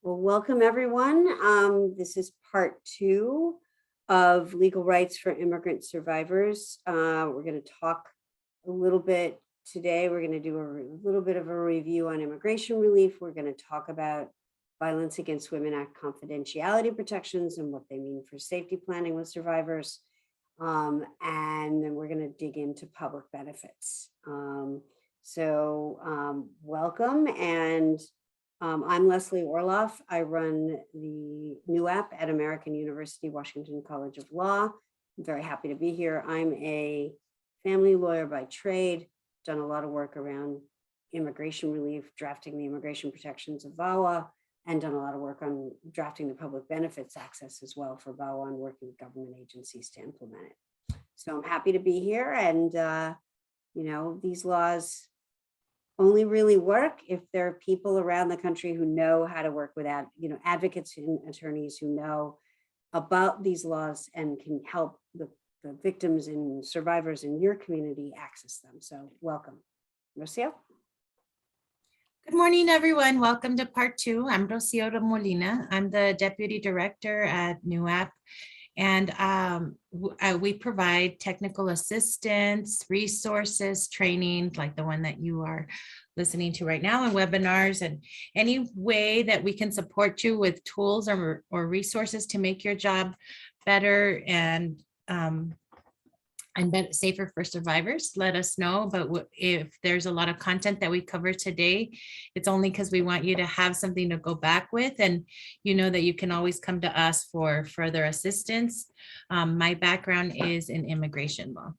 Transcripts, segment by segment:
Well, welcome everyone. This is part 2 of legal rights for immigrant survivors. We're going to talk a little bit today. We're going to do a little bit of a review on immigration relief. We're going to talk about Violence Against Women Act confidentiality protections and what they mean for safety planning with survivors. And then we're going to dig into public benefits. Welcome. And I'm Leslie Orloff. I run the new app at American University Washington College of Law. I'm very happy to be here. I'm a family lawyer by trade, done a lot of work around immigration relief, drafting the immigration protections of VAWA, and done a lot of work on drafting the public benefits access as well for VAWA and working with government agencies to implement it. So I'm happy to be here. And, these laws only really work if there are people around the country who know how to work with advocates and attorneys who know about these laws and can help the victims and survivors in your community access them. So welcome. Rocio? Good morning, everyone. Welcome to part 2. I'm Rocio de Molina. I'm the Deputy Director at New App. And we provide technical assistance, resources, training, like the one that you are listening to right now, and webinars, and any way that we can support you with tools or resources to make your job better and safer for survivors. Let us know. But if there's a lot of content that we cover today, it's only because we want you to have something to go back with, and you know that you can always come to us for further assistance. My background is in immigration law.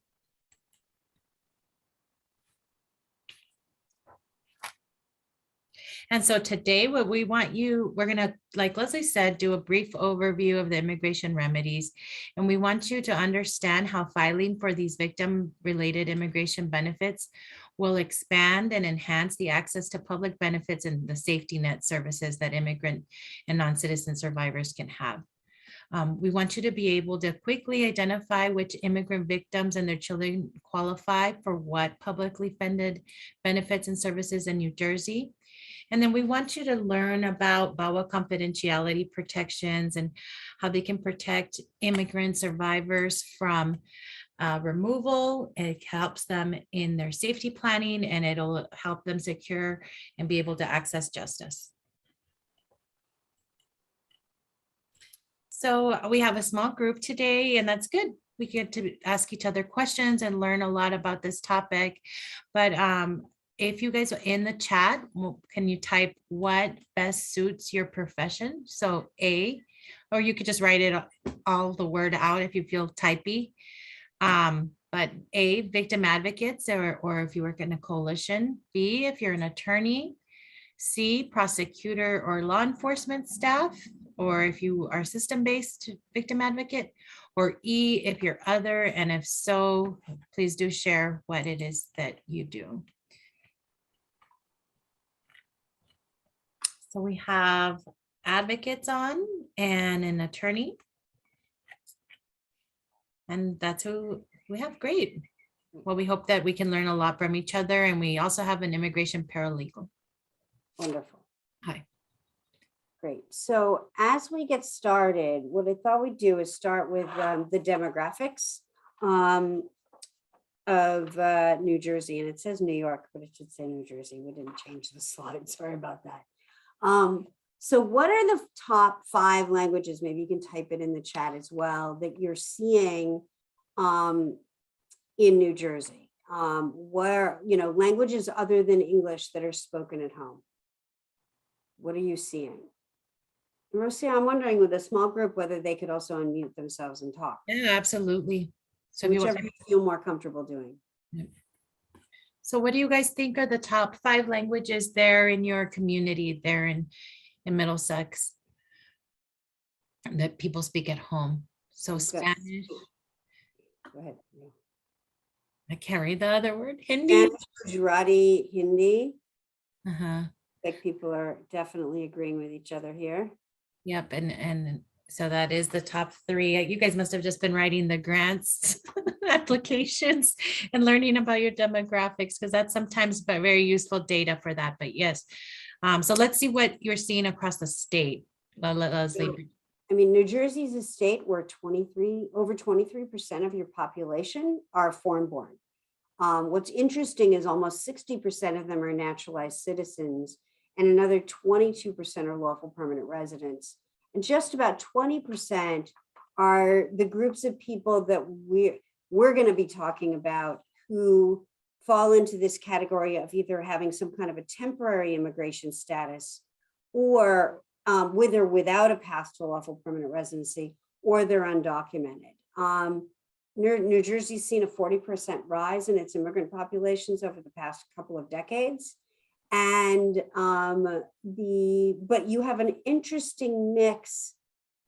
And so today what we want we're going to, like Leslie said, do a brief overview of the immigration remedies. And we want you to understand how filing for these victim-related immigration benefits will expand and enhance the access to public benefits and the safety net services that immigrant and non-citizen survivors can have. We want you to be able to quickly identify which immigrant victims and their children qualify for what publicly funded benefits and services in New Jersey. And then we want you to learn about VAWA confidentiality protections and how they can protect immigrant survivors from removal. It helps them in their safety planning, and it'll help them secure and be able to access justice. So we have a small group today, and that's good. We get to ask each other questions and learn a lot about this topic. But if you guys are in the chat, can you type what best suits your profession? So A, or you could just write it all the word out if you feel typey. But A, victim advocates, or if you work in a coalition. B, if you're an attorney. C, prosecutor or law enforcement staff, or if you are system-based victim advocate. Or E, if you're other, and if so, please do share what it is that you do. So we have advocates on and an attorney. And that's who we have. Great. Well, we hope that we can learn a lot from each other. And we also have an immigration paralegal. Wonderful. Hi. Great. So as we get started, what I thought we'd do is start with the demographics of New Jersey. And it says New York, but it should say New Jersey. We didn't change the slide. Sorry about that. So what are the top 5 languages? Maybe you can type it in the chat as well that you're seeing in New Jersey. Where, languages other than English that are spoken at home. What are you seeing? Rocio, I'm wondering with a small group whether they could also unmute themselves and talk. Yeah, absolutely. So whichever you feel more comfortable doing. Yeah. So what do you guys think are the top 5 languages there in your community there in Middlesex that people speak at home? So Spanish. Go ahead. Yeah. I can't read the other word. Hindi. Spanish, Gujarati, Hindi. Like people are definitely agreeing with each other here. Yep, and so that is the top 3. You guys must have just been writing the grants applications and learning about your demographics, because that's sometimes very useful data for that. But yes, So let's see what you're seeing across the state. Leslie. I mean, New Jersey is a state where over 23% of your population are foreign born. What's interesting is almost 60% of them are naturalized citizens, and another 22% are lawful permanent residents. And just about 20% are the groups of people that we're going to be talking about who fall into this category of either having some kind of a temporary immigration status, or with or without a path to lawful permanent residency, or they're undocumented. New Jersey's seen a 40% rise in its immigrant populations over the past couple of decades. And but you have an interesting mix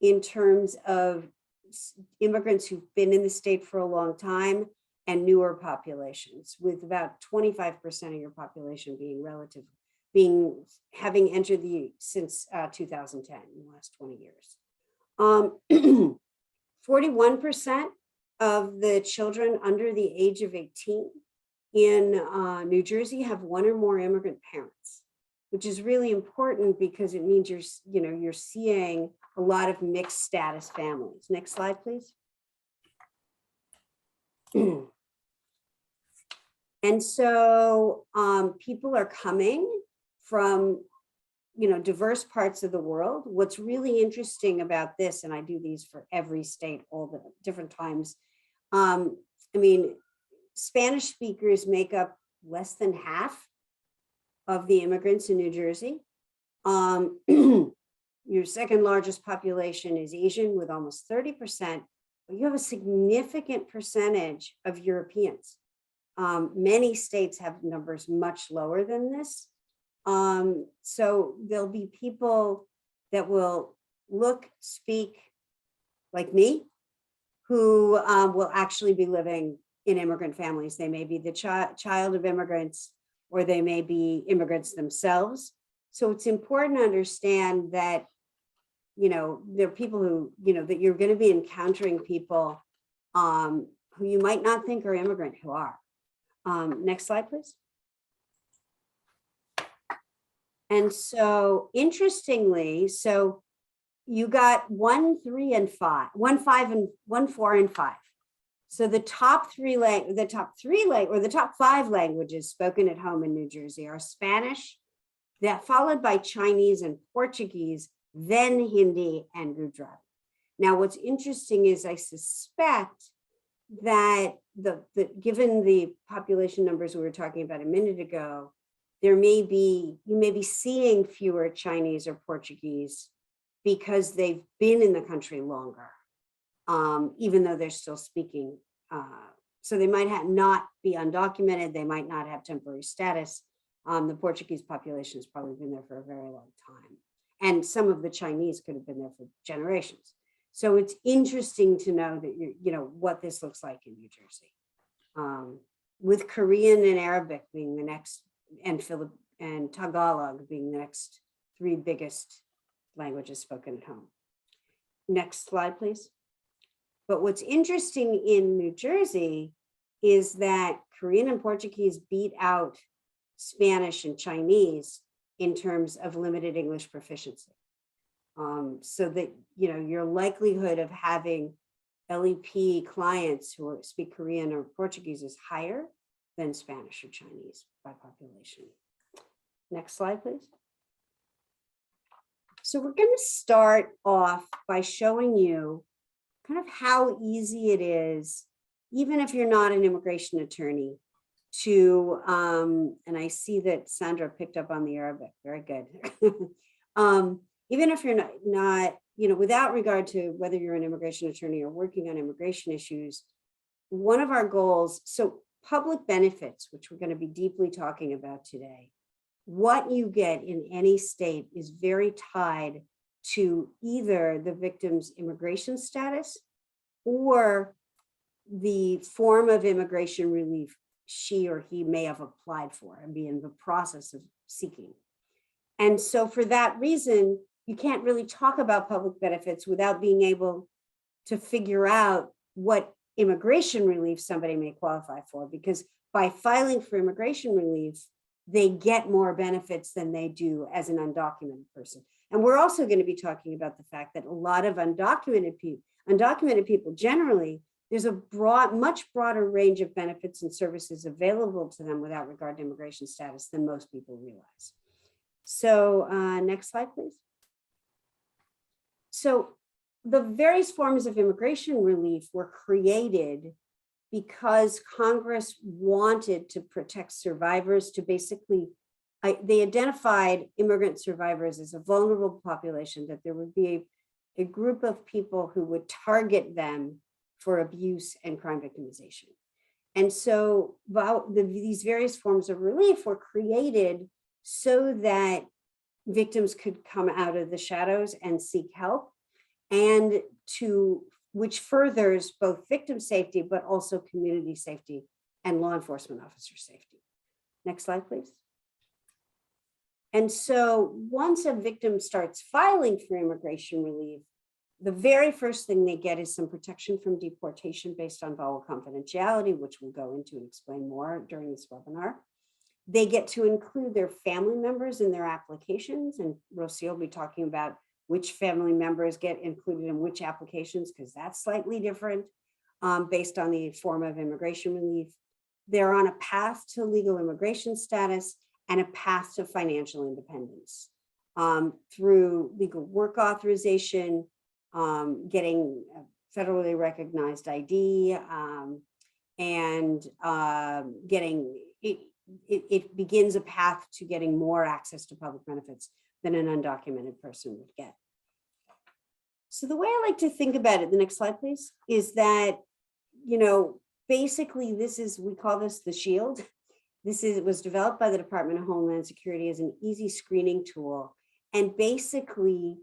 in terms of immigrants who've been in the state for a long time and newer populations, with about 25% of your population having entered since 2010, in the last 20 years. 41% of the children under the age of 18 in New Jersey have one or more immigrant parents, which is really important because it means you're seeing a lot of mixed status families. Next slide, please. And so people are coming from diverse parts of the world. What's really interesting about this, and I do these for every state all the different times, I mean, Spanish speakers make up less than half of the immigrants in New Jersey. Your second largest population is Asian with almost 30%, but you have a significant percentage of Europeans. Many states have numbers much lower than this. So there'll be people that will look, speak like me, who will actually be living in immigrant families. They may be the child of immigrants, or they may be immigrants themselves. So it's important to understand that, there are people who, that you're going to be encountering people who you might not think are immigrant who are. Next slide, please. And so interestingly, so you got 1, 3, and 5, 1, 5, and 1, 4, and 5. So the top 5 languages spoken at home in New Jersey are Spanish, followed by Chinese and Portuguese, then Hindi and Gujarati. Now, what's interesting is I suspect that given the population numbers we were talking about a minute ago, you may be seeing fewer Chinese or Portuguese because they've been in the country longer, even though they're still speaking. So they might not be undocumented. They might not have temporary status. The Portuguese population has probably been there for a very long time. And some of the Chinese could have been there for generations. So it's interesting to know that what this looks like in New Jersey, with Korean and Arabic being the next, and Tagalog being the next 3 biggest languages spoken at home. Next slide, please. But what's interesting in New Jersey is that Korean and Portuguese beat out Spanish and Chinese in terms of limited English proficiency. So that, your likelihood of having LEP clients who speak Korean or Portuguese is higher than Spanish or Chinese by population. Next slide, please. So we're going to start off by showing you kind of how easy it is, even if you're not an immigration attorney, to, and I see that Sandra picked up on the Arabic, very good. Even if you're not, without regard to whether you're an immigration attorney or working on immigration issues, one of our goals, so public benefits, which we're going to be deeply talking about today, what you get in any state is very tied to either the victim's immigration status or the form of immigration relief she or he may have applied for and be in the process of seeking. And so for that reason, you can't really talk about public benefits without being able to figure out what immigration relief somebody may qualify for, because by filing for immigration relief, they get more benefits than they do as an undocumented person. And we're also going to be talking about the fact that a lot of undocumented people generally, there's a much broader range of benefits and services available to them without regard to immigration status than most people realize. So next slide, please. So the various forms of immigration relief were created because Congress wanted to protect survivors, to basically, they identified immigrant survivors as a vulnerable population, that there would be a group of people who would target them for abuse and crime victimization. And so these various forms of relief were created so that victims could come out of the shadows and seek help, and which furthers both victim safety, but also community safety and law enforcement officer safety. Next slide, please. And so once a victim starts filing for immigration relief, the very first thing they get is some protection from deportation based on VAWA confidentiality, which we'll go into and explain more during this webinar. They get to include their family members in their applications, and Rosie will be talking about which family members get included in which applications, because that's slightly different based on the form of immigration relief. They're on a path to legal immigration status and a path to financial independence through legal work authorization, getting federally recognized ID, and getting, it begins a path to getting more access to public benefits than an undocumented person would get. So the way I like to think about it, the next slide, please, is that, basically we call this the shield. It was developed by the Department of Homeland Security as an easy screening tool. And basically,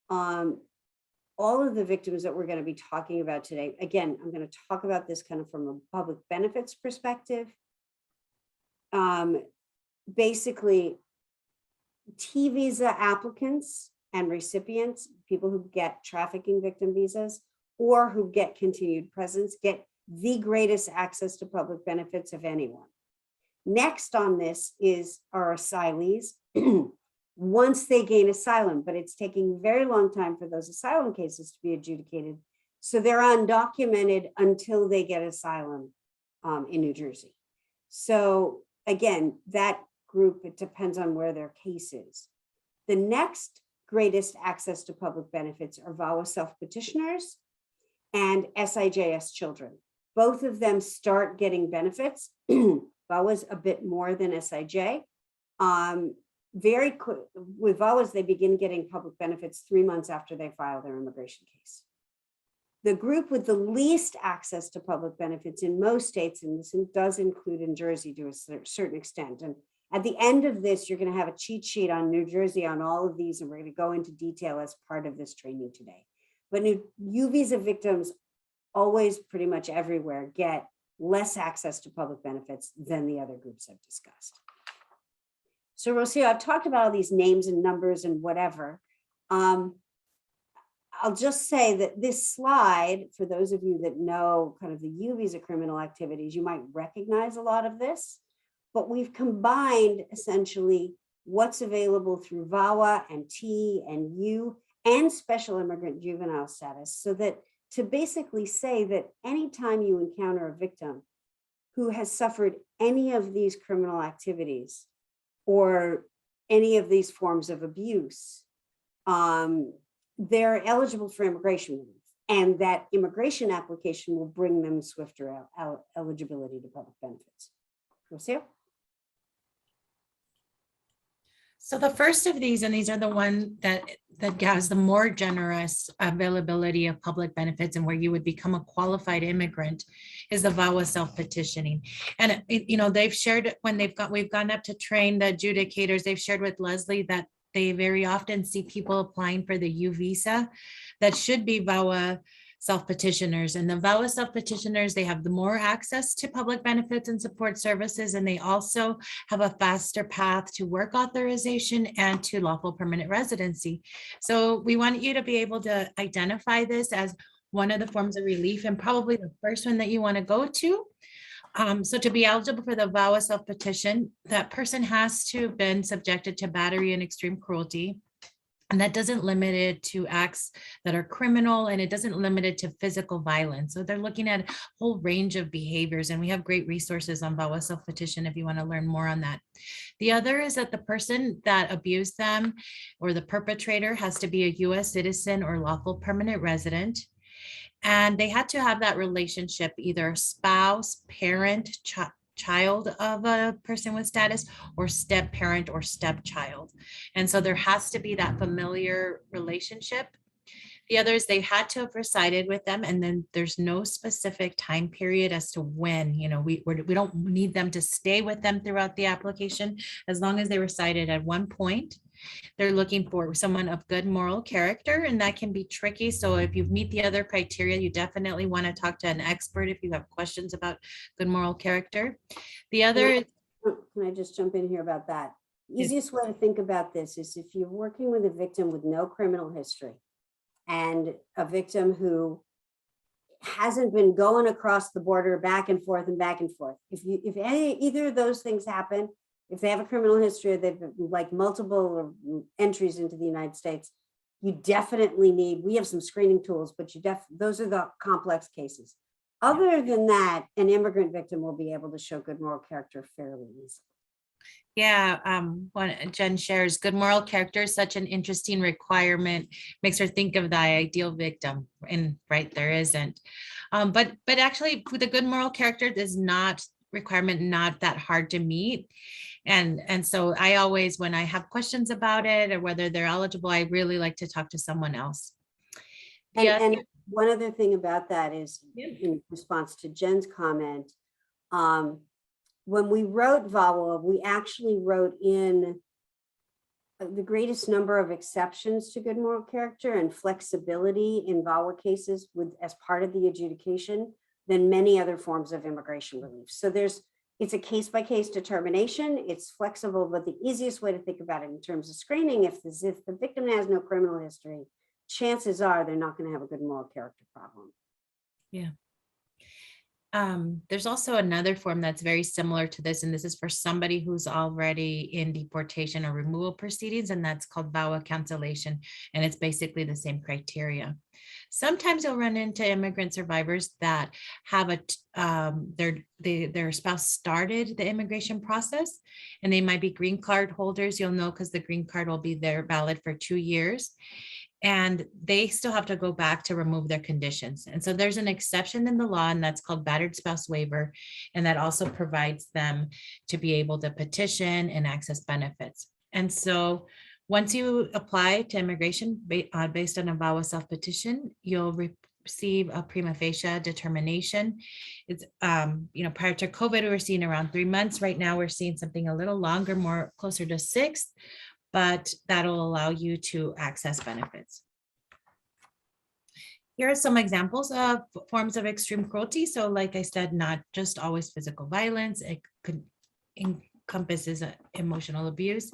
all of the victims that we're going to be talking about today, again, I'm going to talk about this kind of from a public benefits perspective. Basically, T visa applicants and recipients, people who get trafficking victim visas or who get continued presence, get the greatest access to public benefits of anyone. Next on this are asylees once they gain asylum, but it's taking a very long time for those asylum cases to be adjudicated. So they're undocumented until they get asylum in New Jersey. So again, that group, it depends on where their case is. The next greatest access to public benefits are VAWA self-petitioners and SIJS children. Both of them start getting benefits. VAWA's a bit more than SIJ. Very quick, with VAWAs, they begin getting public benefits 3 months after they file their immigration case. The group with the least access to public benefits in most states, and this does include in Jersey to a certain extent, and at the end of this, you're going to have a cheat sheet on New Jersey on all of these, and we're going to go into detail as part of this training today. But U visa victims always pretty much everywhere get less access to public benefits than the other groups I've discussed. So Rocio, I've talked about all these names and numbers and whatever. I'll just say that this slide, for those of you that know kind of the U visa criminal activities, you might recognize a lot of this, but we've combined essentially what's available through VAWA and T and U and special immigrant juvenile status, so that to basically say that anytime you encounter a victim who has suffered any of these criminal activities or any of these forms of abuse, they're eligible for immigration relief, and that immigration application will bring them swifter eligibility to public benefits. Rocio? So the first of these, and these are the one that has the more generous availability of public benefits and where you would become a qualified immigrant, is the VAWA self-petitioning. And they've shared when we've gone up to train the adjudicators, they've shared with Leslie that they very often see people applying for the U visa that should be VAWA self-petitioners. And the VAWA self-petitioners, they have the more access to public benefits and support services, and they also have a faster path to work authorization and to lawful permanent residency. So we want you to be able to identify this as one of the forms of relief, and probably the first one that you want to go to. So to be eligible for the VAWA self-petition, that person has to have been subjected to battery and extreme cruelty. And that doesn't limit it to acts that are criminal, and it doesn't limit it to physical violence. So they're looking at a whole range of behaviors, and we have great resources on VAWA self-petition if you want to learn more on that. The other is that the person that abused them or the perpetrator has to be a US citizen or lawful permanent resident. And they had to have that relationship, either spouse, parent, child of a person with status, or step parent or stepchild. And so there has to be that familiar relationship. The others, they had to have resided with them, and then there's no specific time period as to when, we don't need them to stay with them throughout the application, as long as they resided at one point. They're looking for someone of good moral character, and that can be tricky. So if you meet the other criteria, you definitely want to talk to an expert if you have questions about good moral character. The other, Can I just jump in here about that? Easiest way to think about this is if you're working with a victim with no criminal history and a victim who hasn't been going across the border back and forth and back and forth. If either of those things happen, if they have a criminal history, they've like multiple entries into the United States, you definitely need, we have some screening tools, but those are the complex cases. Other than that, an immigrant victim will be able to show good moral character fairly easily. Yeah, Jen shares, good moral character is such an interesting requirement, makes her think of the ideal victim, and right, there isn't. But actually, the good moral character is not requirement, not that hard to meet. And so I always, when I have questions about it or whether they're eligible, I really like to talk to someone else. And one other thing about that is, in response to Jen's comment, when we wrote VAWA, we actually wrote in the greatest number of exceptions to good moral character and flexibility in VAWA cases as part of the adjudication than many other forms of immigration relief. So it's a case-by-case determination. It's flexible, but the easiest way to think about it in terms of screening, if the victim has no criminal history, chances are they're not going to have a good moral character problem. Yeah. There's also another form that's very similar to this, and this is for somebody who's already in deportation or removal proceedings, and that's called VAWA cancellation, and it's basically the same criteria. Sometimes you'll run into immigrant survivors that have their spouse started the immigration process, and they might be green card holders. You'll know because the green card will be there valid for 2 years. And they still have to go back to remove their conditions. And so there's an exception in the law, and that's called battered spouse waiver. And that also provides them to be able to petition and access benefits. And so once you apply to immigration based on a VAWA self-petition, you'll receive a prima facie determination. It's, prior to COVID, we were seeing around 3 months. Right now, we're seeing something a little longer, more closer to 6. But that'll allow you to access benefits. Here are some examples of forms of extreme cruelty. So like I said, not just always physical violence. It could encompasses emotional abuse,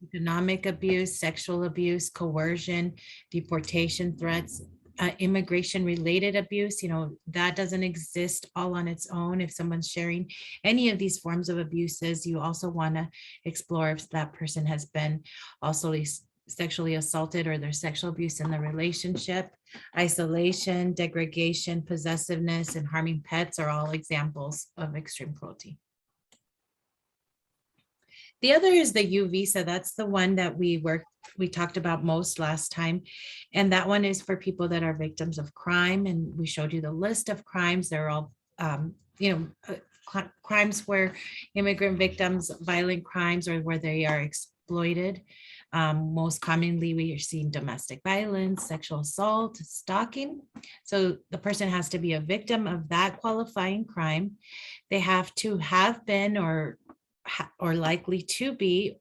economic abuse, sexual abuse, coercion, deportation threats, immigration related abuse. That doesn't exist all on its own. If someone's sharing any of these forms of abuses, you also want to explore if that person has been also sexually assaulted or there's sexual abuse in the relationship. Isolation, degradation, possessiveness, and harming pets are all examples of extreme cruelty. The other is the U visa. That's the one that we talked about most last time. And that one is for people that are victims of crime. And we showed you the list of crimes. They're all, crimes where immigrant victims, violent crimes, or where they are exploited. Most commonly, we are seeing domestic violence, sexual assault, stalking. So the person has to be a victim of that qualifying crime. They have to have been or likely to be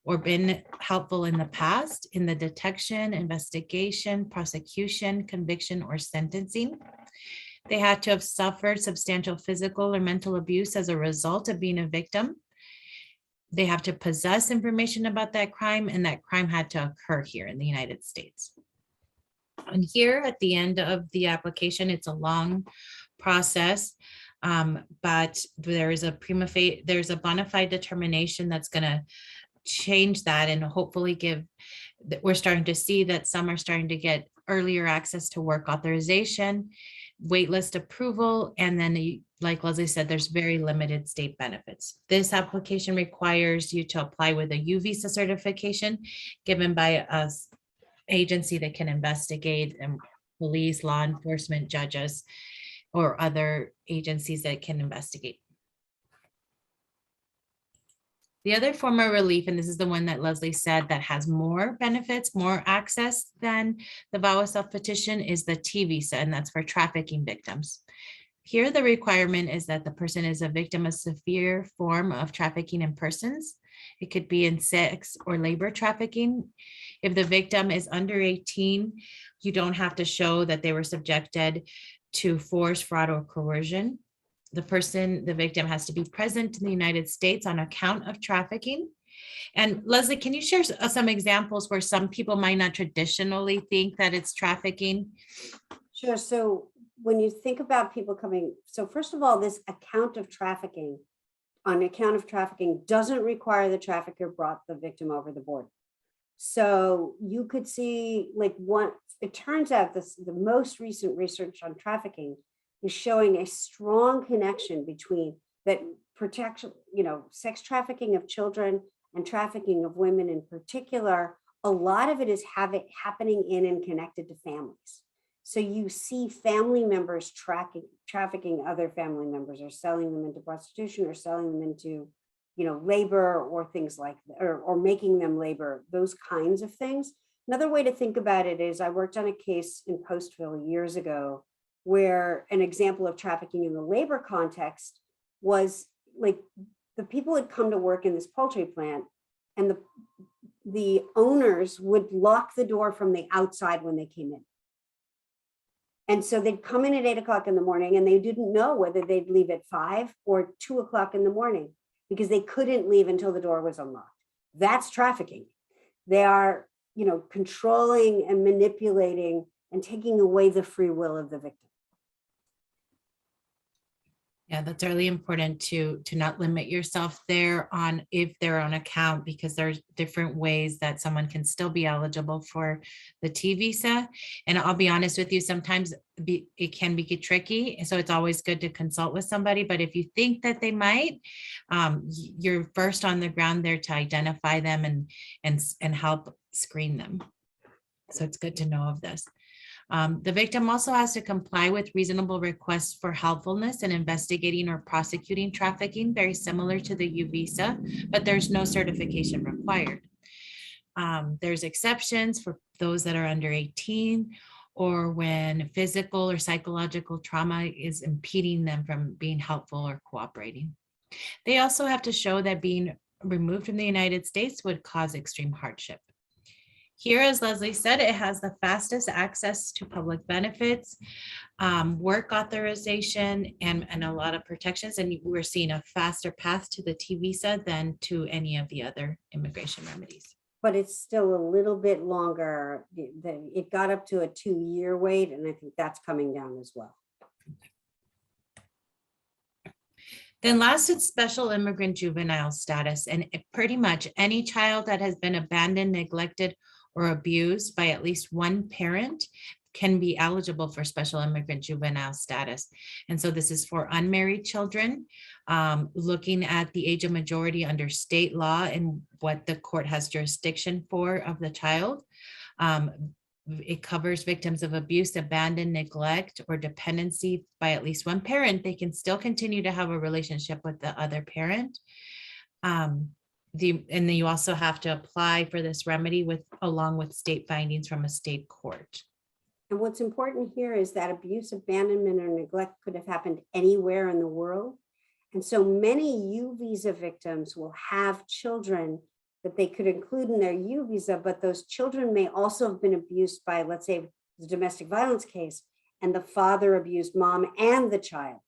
or been helpful in the past in the detection, investigation, prosecution, conviction, or sentencing. They had to have suffered substantial physical or mental abuse as a result of being a victim. They have to possess information about that crime, and that crime had to occur here in the United States. And here at the end of the application, it's a long process. But there's a bona fide determination that's going to change that and hopefully give that we're starting to see that some are starting to get earlier access to work authorization, waitlist approval, and then like Leslie said, there's very limited state benefits. This application requires you to apply with a U visa certification given by a agency that can investigate, and police, law enforcement, judges, or other agencies that can investigate. The other form of relief, and this is the one that Leslie said that has more benefits, more access than the VAWA self-petition, is the T visa, and that's for trafficking victims. Here, the requirement is that the person is a victim of severe form of trafficking in persons. It could be in sex or labor trafficking. If the victim is under 18, you don't have to show that they were subjected to force, fraud, or coercion. The victim has to be present in the United States on account of trafficking. And Leslie, can you share some examples where some people might not traditionally think that it's trafficking? Sure. So when you think about people coming, so first of all, this account of trafficking, on account of trafficking, doesn't require the trafficker brought the victim over the border. So you could see, like, it turns out the most recent research on trafficking is showing a strong connection between that protection, sex trafficking of children and trafficking of women in particular. A lot of it is happening in and connected to families. So you see family members trafficking other family members, or selling them into prostitution, or selling them into, labor, or things like that, or making them labor, those kinds of things. Another way to think about it is, I worked on a case in Postville years ago where an example of trafficking in the labor context was, like, the people had come to work in this poultry plant, and the owners would lock the door from the outside when they came in. And so they'd come in at 8 o'clock in the morning, and they didn't know whether they'd leave at 5 or 2 o'clock in the morning, because they couldn't leave until the door was unlocked. That's trafficking. They are, controlling and manipulating and taking away the free will of the victim. Yeah, that's really important to not limit yourself there on if they're on account, because there's different ways that someone can still be eligible for the T visa. And I'll be honest with you, sometimes it can be tricky. So it's always good to consult with somebody. But if you think that they might, you're first on the ground there to identify them and help screen them. So it's good to know of this. The victim also has to comply with reasonable requests for helpfulness in investigating or prosecuting trafficking, very similar to the U visa, but there's no certification required. There's exceptions for those that are under 18, or when physical or psychological trauma is impeding them from being helpful or cooperating. They also have to show that being removed from the United States would cause extreme hardship. Here, as Leslie said, it has the fastest access to public benefits, work authorization, and a lot of protections. And we're seeing a faster path to the T visa than to any of the other immigration remedies. But it's still a little bit longer. It got up to a 2-year wait, and I think that's coming down as well. Then last, it's special immigrant juvenile status. And pretty much any child that has been abandoned, neglected, or abused by at least one parent can be eligible for special immigrant juvenile status. And so this is for unmarried children, looking at the age of majority under state law and what the court has jurisdiction for of the child. It covers victims of abuse, abandon, neglect, or dependency by at least one parent. They can still continue to have a relationship with the other parent. And then you also have to apply for this remedy along with state findings from a state court. And what's important here is that abuse, abandonment, or neglect could have happened anywhere in the world. And so many U visa victims will have children that they could include in their U visa, but those children may also have been abused by, let's say, the domestic violence case, and the father abused mom and the child.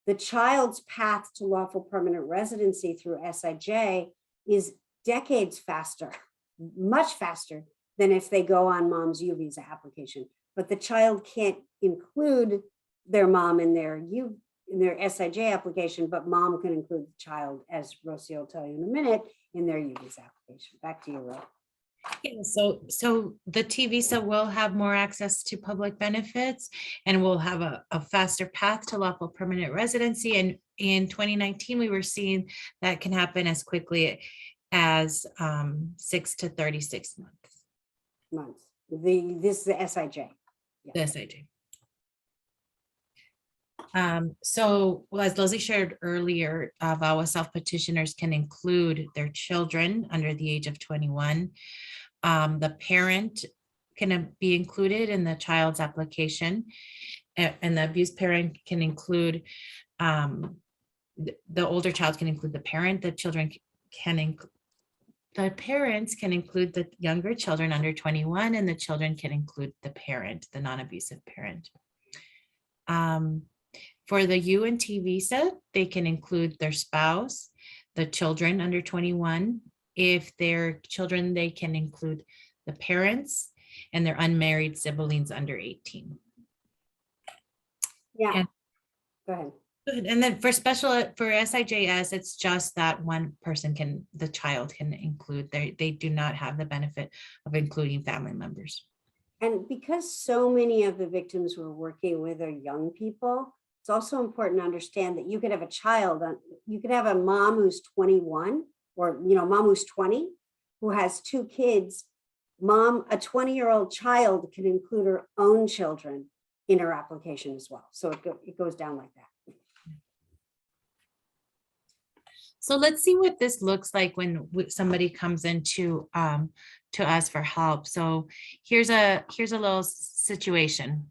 The child's path to lawful permanent residency through SIJ is decades faster, much faster than if they go on mom's U visa application. But the child can't include their mom in their U in their SIJ application, but mom can include the child, as Rosie will tell you in a minute, in their U visa application. Back to you, Ro. Yeah, so the T visa will have more access to public benefits and will have a faster path to lawful permanent residency. And in 2019, we were seeing that can happen as quickly as 6 to 36 months. This is the SIJ. The SIJ. So as Leslie shared earlier, VAWA self-petitioners can include their children under the age of 21. The parent can be included in the child's application, and the abused parent can include, the older child can include the parent, the children can include, the parents can include the younger children under 21, and the children can include the parent, the non-abusive parent. For the U and T visa, they can include their spouse, the children under 21. If they're children, they can include the parents and their unmarried siblings under 18. Yeah, And, go ahead. good. And then for SIJS, it's just that one person can, the child can include, they do not have the benefit of including family members. And because so many of the victims we're working with are young people, it's also important to understand that you could have a child, you could have a mom who's 21, or mom who's 20, who has 2 kids. Mom, a 20-year-old child can include her own children in her application as well. So it goes down like that. So let's see what this looks like when somebody comes into to us for help. So here's a little situation.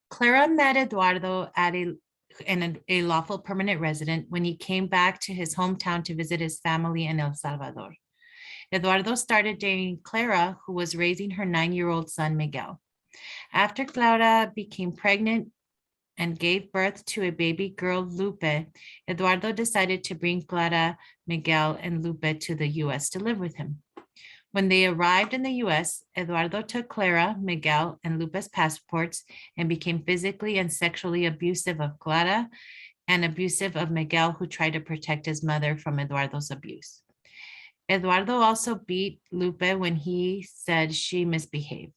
Clara met Eduardo at a lawful permanent resident when he came back to his hometown to visit his family in El Salvador. Eduardo started dating Clara, who was raising her 9-year-old son, Miguel. After Clara became pregnant and gave birth to a baby girl, Lupe, Eduardo decided to bring Clara, Miguel, and Lupe to the US to live with him. When they arrived in the US, Eduardo took Clara, Miguel, and Lupe's passports and became physically and sexually abusive of Clara and abusive of Miguel, who tried to protect his mother from Eduardo's abuse. Eduardo also beat Lupe when he said she misbehaved.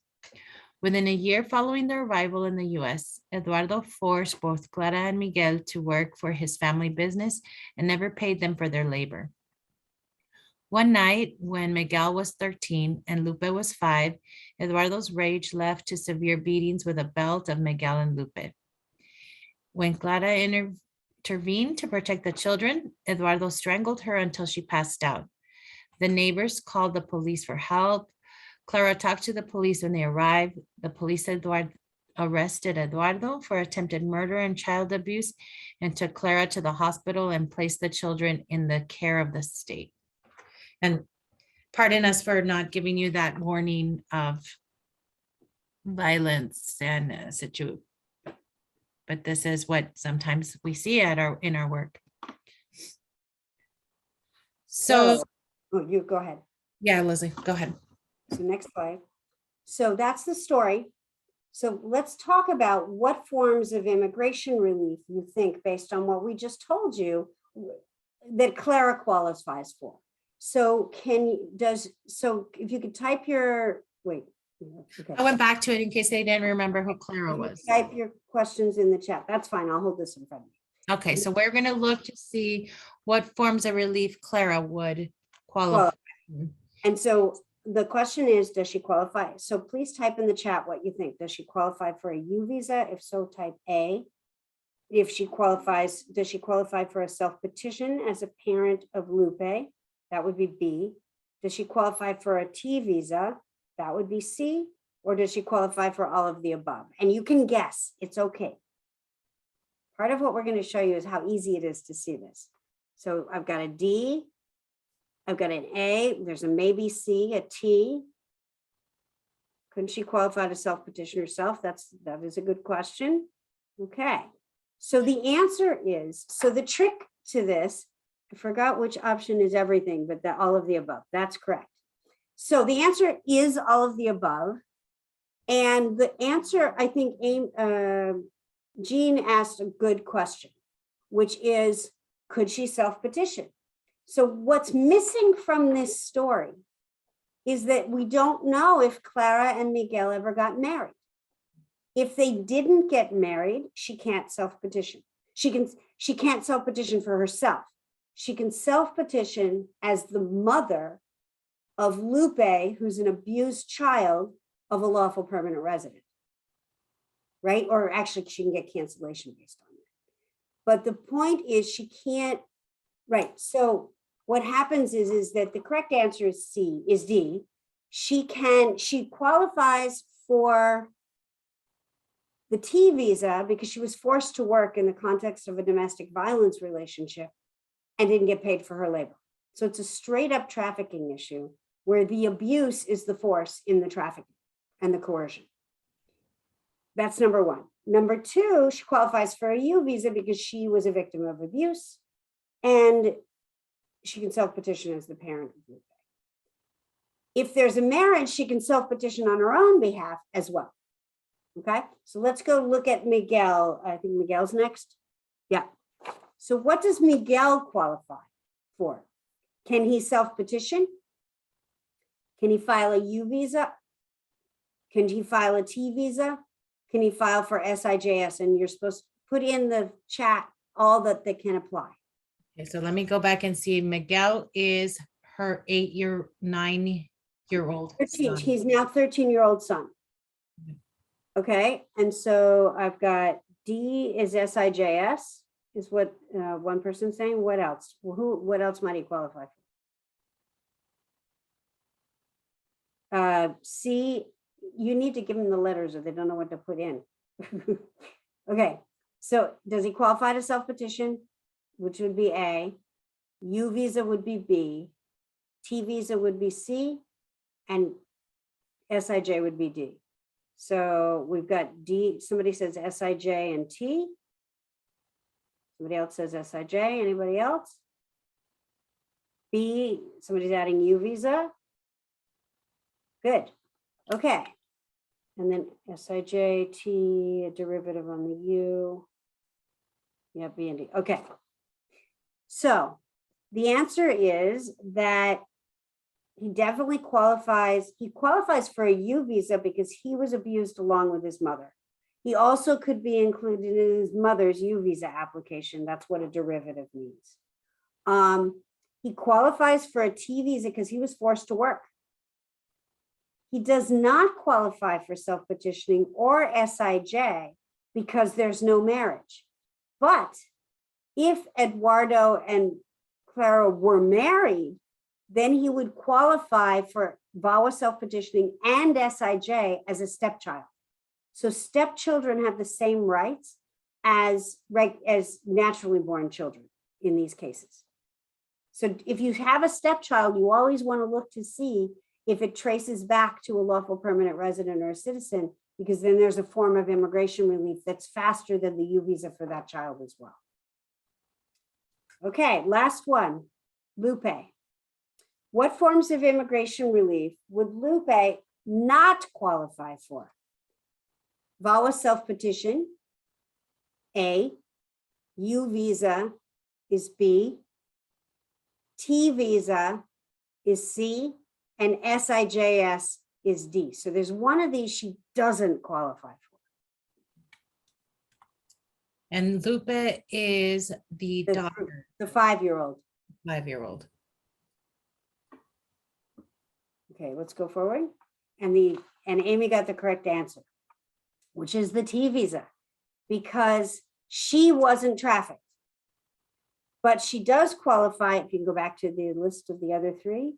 Within a year following their arrival in the US, Eduardo forced both Clara and Miguel to work for his family business and never paid them for their labor. One night, when Miguel was 13 and Lupe was 5, Eduardo's rage left to severe beatings with a belt of Miguel and Lupe. When Clara intervened to protect the children, Eduardo strangled her until she passed out. The neighbors called the police for help. Clara talked to the police when they arrived. The police arrested Eduardo for attempted murder and child abuse and took Clara to the hospital and placed the children in the care of the state. And pardon us for not giving you that warning of violence and but this is what sometimes we see in our work. So, you go ahead. Yeah, Leslie, go ahead. So next slide. So that's the story. So let's talk about what forms of immigration relief you think, based on what we just told you, that Clara qualifies for. So if you could type your, wait. Okay. I went back to it in case they didn't remember who Clara was. Type your questions in the chat. That's fine. I'll hold this in front of you. Okay, so we're going to look to see what forms of relief Clara would qualify. And so the question is, does she qualify? So please type in the chat what you think. Does she qualify for a U visa? If so, type A. If she qualifies, does she qualify for a self-petition as a parent of Lupe? That would be B. Does she qualify for a T visa? That would be C. Or does she qualify for all of the above? And you can guess, it's okay. Part of what we're going to show you is how easy it is to see this. So I've got a D, I've got an A, there's a maybe C, a T. Couldn't she qualify to self-petition herself? That is a good question. Okay, so the answer is, so the trick to this, I forgot which option is everything, but all of the above, that's correct. So the answer is all of the above. And the answer, I think, Jean asked a good question, which is, could she self-petition? So what's missing from this story is that we don't know if Clara and Miguel ever got married. If they didn't get married, she can't self-petition. She can't self-petition for herself. She can self-petition as the mother of Lupe, who's an abused child of a lawful permanent resident, right? Or actually, she can get cancellation based on that. But the point is she can't, right? So what happens is that the correct answer is D. She qualifies for the T visa because she was forced to work in the context of a domestic violence relationship and didn't get paid for her labor. So it's a straight up trafficking issue where the abuse is the force in the trafficking and the coercion. That's number one. Number two, she qualifies for a U visa because she was a victim of abuse and she can self-petition as the parent of Lupe. If there's a marriage, she can self-petition on her own behalf as well. Okay, so let's go look at Miguel. I think Miguel's next. Yeah. So what does Miguel qualify for? Can he self-petition? Can he file a U visa? Can he file a T visa? Can he file for SIJS? And you're supposed to put in the chat all that they can apply. Okay, so let me go back and see. Miguel is her 9-year-old 13. son. He's now 13-year-old son. Okay, and so I've got D is SIJS, is what one person's saying. What else? What else might he qualify for? C, you need to give them the letters or they don't know what to put in. Okay, so does he qualify to self-petition, which would be A, U visa would be B, T visa would be C, and SIJ would be D. So we've got D, somebody says SIJ and T. Somebody else says SIJ, anybody else? B, somebody's adding U visa. Good, okay. And then SIJ, T, a derivative on the U. Yeah, B and D, okay. So the answer is that he definitely qualifies. He qualifies for a U visa because he was abused along with his mother. He also could be included in his mother's U visa application. That's what a derivative means. He qualifies for a T visa because he was forced to work. He does not qualify for self-petitioning or SIJ because there's no marriage. But if Eduardo and Clara were married, then he would qualify for VAWA self-petitioning and SIJ as a stepchild. So stepchildren have the same rights as naturally born children in these cases. So if you have a stepchild, you always want to look to see if it traces back to a lawful permanent resident or a citizen, because then there's a form of immigration relief that's faster than the U visa for that child as well. Okay, last one, Lupe. What forms of immigration relief would Lupe not qualify for? VAWA self-petition, A. U visa is B. T visa is C. And SIJS is D. So there's one of these she doesn't qualify for. And Lupe is the daughter. The 5-year-old. 5-year-old. Okay, let's go forward. And Amy got the correct answer, which is the T visa, because she wasn't trafficked. But she does qualify, if you can go back to the list of the other three,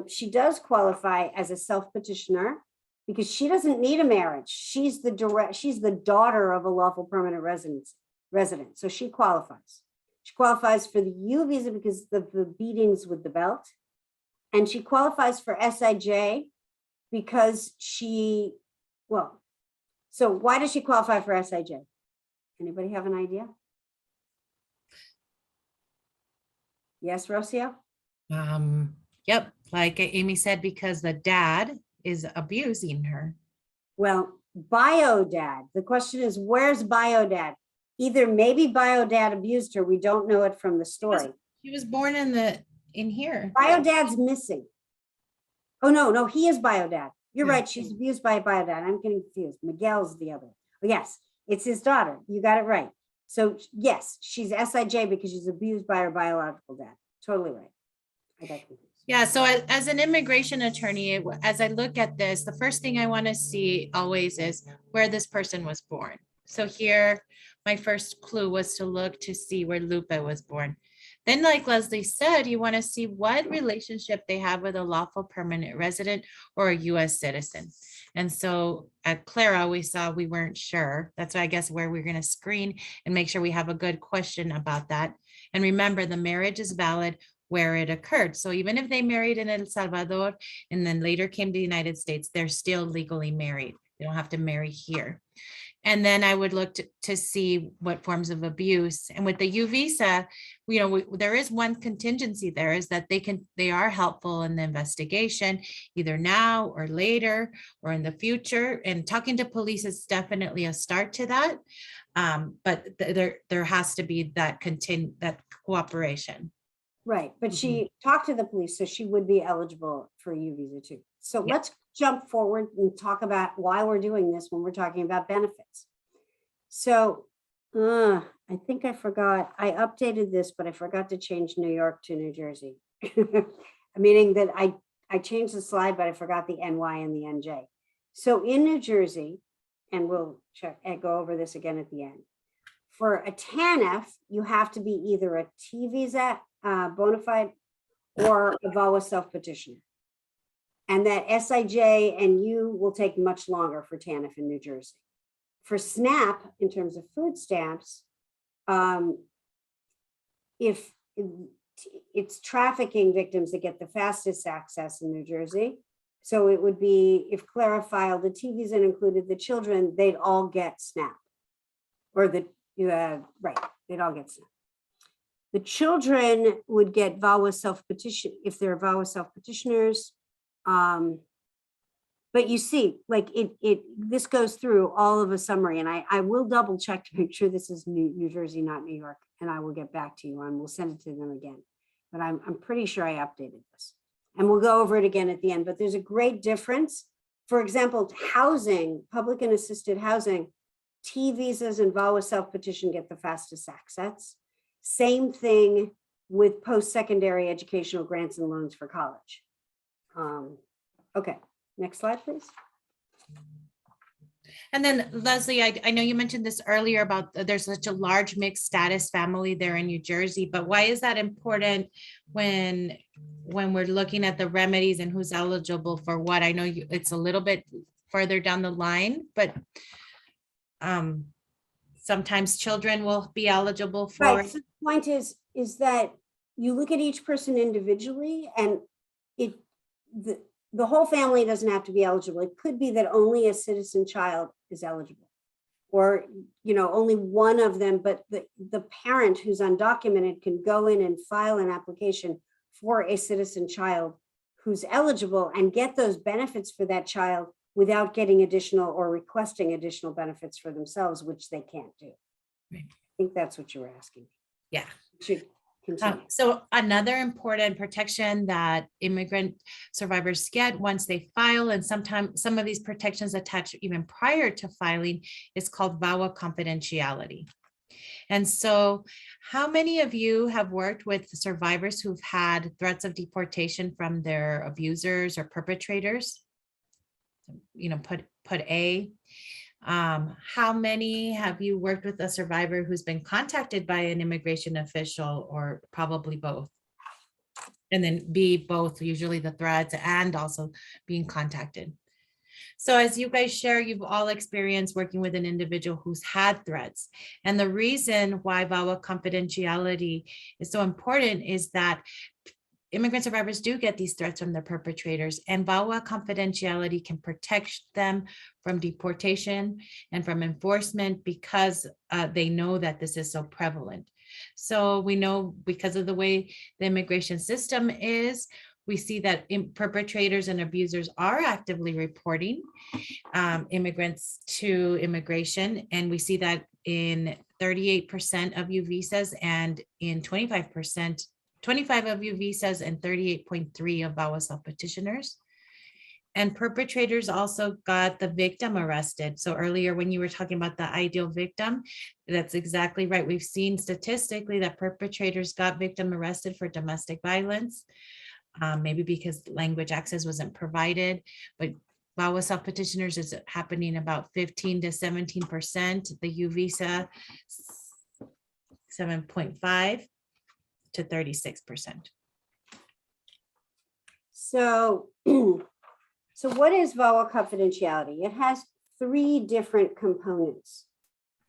she does qualify as a self-petitioner because she doesn't need a marriage. She's the daughter of a lawful permanent resident. So she qualifies. She qualifies for the U visa because of the beatings with the belt. And she qualifies for SIJ because so why does she qualify for SIJ? Anybody have an idea? Yes, Rocio? Yep, like Amy said, because the dad is abusing her. Well, bio dad. The question is, where's bio dad? Either maybe bio dad abused her. We don't know it from the story. She was born in here. Bio dad's missing. Oh, no, he is bio dad. You're right. She's abused by bio dad. I'm getting confused. Miguel's the other. Oh, yes, it's his daughter. You got it right. So yes, she's SIJ because she's abused by her biological dad. Totally right. I got confused. Yeah, so as an immigration attorney, as I look at this, the first thing I want to see always is where this person was born. So here, my first clue was to look to see where Lupe was born. Then, like Leslie said, you want to see what relationship they have with a lawful permanent resident or a US citizen. And so at Clara, we saw we weren't sure. That's why I guess where we're going to screen and make sure we have a good question about that. And remember, the marriage is valid where it occurred. So even if they married in El Salvador and then later came to the United States, they're still legally married. They don't have to marry here. And then I would look to see what forms of abuse. And with the U visa, there is one contingency there is that they are helpful in the investigation, either now or later or in the future. And talking to police is definitely a start to that. But there has to be that cooperation. Right, but she talked to the police, so she would be eligible for a U visa too. So let's jump forward and talk about why we're doing this when we're talking about benefits. So I think I forgot, I updated this, but I forgot to change New York to New Jersey. Meaning that I changed the slide, but I forgot the NY and the NJ. So in New Jersey, and we'll check and go over this again at the end. For a TANF, you have to be either a T visa bona fide or a VAWA self-petitioner. And that SIJ and U will take much longer for TANF in New Jersey. For SNAP, in terms of food stamps, if it's trafficking victims that get the fastest access in New Jersey. So it would be, if Clara filed the T visa and included the children, they'd all get SNAP. Or right, they'd all get SNAP. The children would get VAWA self-petition if they're VAWA self-petitioners. But you see, like this goes through all of a summary, and I will double check to make sure this is New Jersey, not New York, and I will get back to you and we'll send it to them again. But I'm pretty sure I updated this, and we'll go over it again at the end. But there's a great difference. For example, housing, public and assisted housing, T visas and VAWA self-petition get the fastest access. Same thing with post-secondary educational grants and loans for college. Okay, next slide, please. And then Leslie, I know you mentioned this earlier about there's such a large mixed status family there in New Jersey, but why is that important when we're looking at the remedies and who's eligible for what? I know it's a little bit further down the line, but sometimes children will be eligible for. Right. So the point is that you look at each person individually, and the whole family doesn't have to be eligible. It could be that only a citizen child is eligible, or only one of them, but the parent who's undocumented can go in and file an application for a citizen child who's eligible and get those benefits for that child without getting additional or requesting additional benefits for themselves, which they can't do. Right. I think that's what you were asking. Yeah. Should continue. So another important protection that immigrant survivors get once they file, and sometimes some of these protections attach even prior to filing, is called VAWA Confidentiality. And so how many of you have worked with survivors who've had threats of deportation from their abusers or perpetrators? Put A. How many have you worked with a survivor who's been contacted by an immigration official, or probably both? And then B, both, usually the threats and also being contacted. So as you guys share, you've all experienced working with an individual who's had threats. And the reason why VAWA confidentiality is so important is that immigrant survivors do get these threats from their perpetrators, and VAWA confidentiality can protect them from deportation and from enforcement because they know that this is so prevalent. So we know, because of the way the immigration system is, We see that perpetrators and abusers are actively reporting immigrants to immigration. And we see that in 38% of U visas and in 25% 25 of U visas and 38.3 of VAWA self-petitioners. And perpetrators also got the victim arrested. So earlier when you were talking about the ideal victim, that's exactly right. We've seen statistically that perpetrators got victim arrested for domestic violence, maybe because language access wasn't provided, but VAWA self-petitioners is happening about 15 to 17%, the U visa 7.5 to 36%. So, so what is VAWA confidentiality? It has three different components.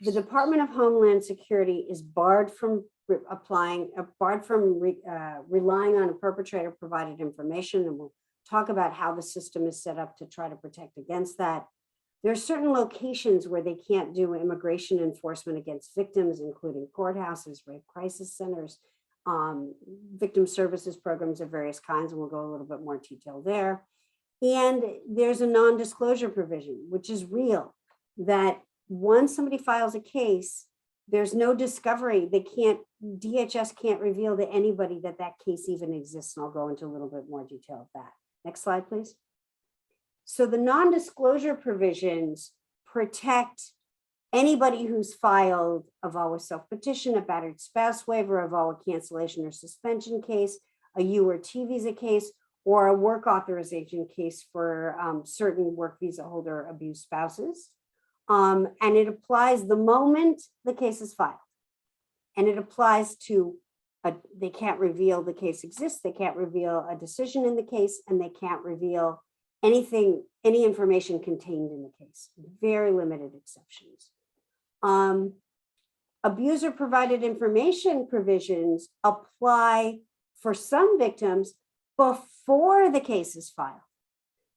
The Department of Homeland Security is barred from relying on a perpetrator provided information, and we'll talk about how the system is set up to try to protect against that. There are certain locations where they can't do immigration enforcement against victims, including courthouses, rape crisis centers, victim services programs of various kinds, and we'll go a little bit more detail there. And there's a non-disclosure provision, which is real, that once somebody files a case, there's no discovery. DHS can't reveal to anybody that that case even exists. And I'll go into a little bit more detail of that. Next slide, please. So the non-disclosure provisions protect anybody who's filed a VAWA self-petition, a battered spouse waiver, a VAWA cancellation or suspension case, a U or T visa case, or a work authorization case for certain work visa holder abused spouses. And it applies the moment the case is filed. And it applies to, they can't reveal the case exists, they can't reveal a decision in the case, and they can't reveal anything, any information contained in the case. Very limited exceptions. Abuser provided information provisions apply for some victims before the case is filed.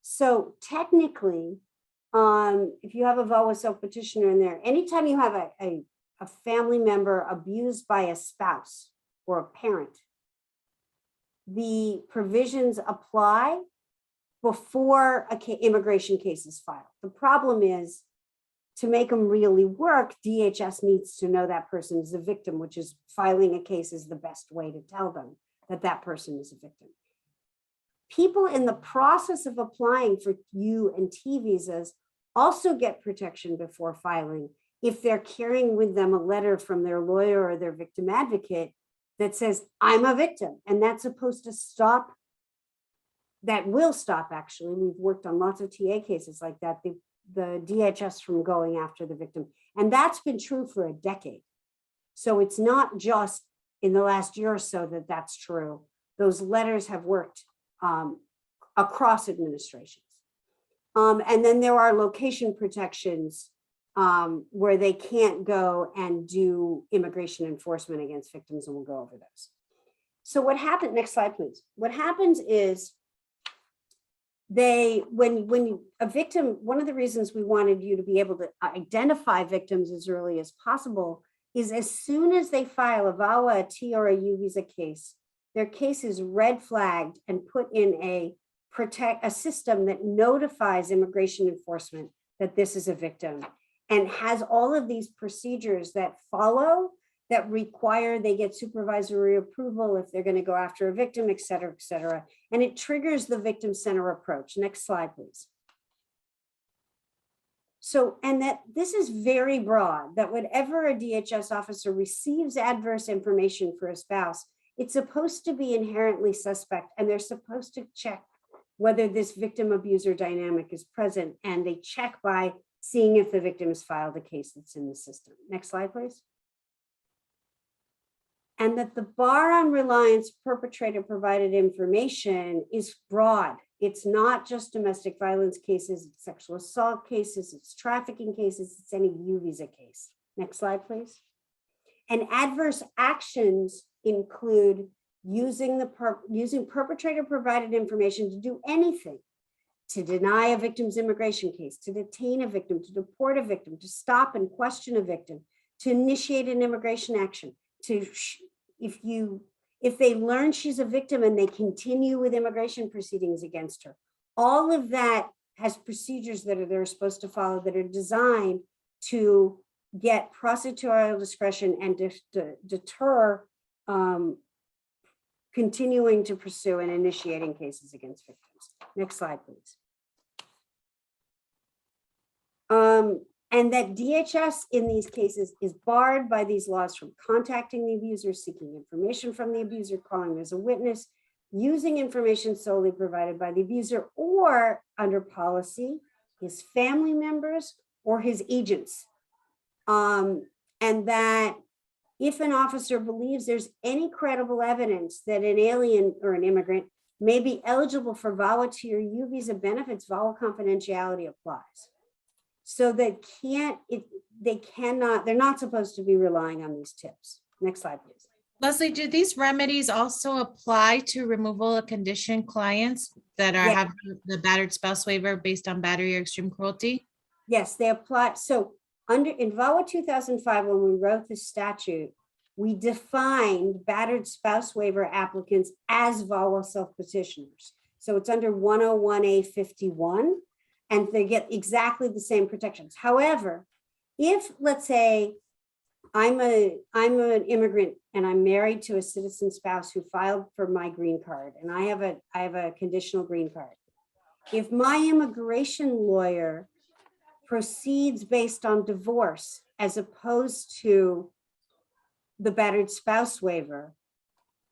So technically, if you have a VAWA self-petitioner in there, anytime you have a family member abused by a spouse or a parent, the provisions apply before an immigration case is filed. The problem is, to make them really work, DHS needs to know that person is a victim, which is filing a case is the best way to tell them that that person is a victim. People in the process of applying for U and T visas also get protection before filing if they're carrying with them a letter from their lawyer or their victim advocate that says, I'm a victim. And that's supposed to stop, that will stop actually. We've worked on lots of TA cases like that, the DHS from going after the victim. And that's been true for a decade. So it's not just in the last year or so that that's true. Those letters have worked across administrations. And then there are location protections where they can't go and do immigration enforcement against victims, and we'll go over those. So what happened, next slide, please. What happens is when a victim, one of the reasons we wanted you to be able to identify victims as early as possible is as soon as they file a VAWA, a T, or a U visa case, their case is red flagged and put in a system that notifies immigration enforcement that this is a victim, and has all of these procedures that follow that require they get supervisory approval if they're going to go after a victim, et cetera, et cetera. And it triggers the victim center approach. Next slide, please. So, and that this is very broad, that whenever a DHS officer receives adverse information for a spouse, it's supposed to be inherently suspect, and they're supposed to check whether this victim abuser dynamic is present, and they check by seeing if the victim has filed a case that's in the system. Next slide, please. And that the bar on reliance perpetrator provided information is broad. It's not just domestic violence cases, it's sexual assault cases, it's trafficking cases, it's any U visa case. Next slide, please. And adverse actions include using perpetrator provided information to do anything, to deny a victim's immigration case, to detain a victim, to deport a victim, to stop and question a victim, to initiate an immigration action, to if if they learn she's a victim and they continue with immigration proceedings against her. All of that has procedures that they're supposed to follow that are designed to get prosecutorial discretion and deter continuing to pursue and initiating cases against victims. Next slide, please. And that DHS in these cases is barred by these laws from contacting the abuser, seeking information from the abuser, calling as a witness, using information solely provided by the abuser, or under policy, his family members or his agents. And that if an officer believes there's any credible evidence that an alien or an immigrant may be eligible for VAWA Tier U visa benefits, VAWA confidentiality applies. So they're not supposed to be relying on these tips. Next slide, please. Leslie, do these remedies also apply to removal of condition clients that are have the battered spouse waiver based on battery or extreme cruelty? Yes, they apply. So in VAWA 2005, when we wrote the statute, we defined battered spouse waiver applicants as VAWA self-petitioners. So it's under 101A51, and they get exactly the same protections. However, if, let's say, I'm an immigrant and I'm married to a citizen spouse who filed for my green card, and I have a conditional green card. If my immigration lawyer proceeds based on divorce as opposed to the battered spouse waiver,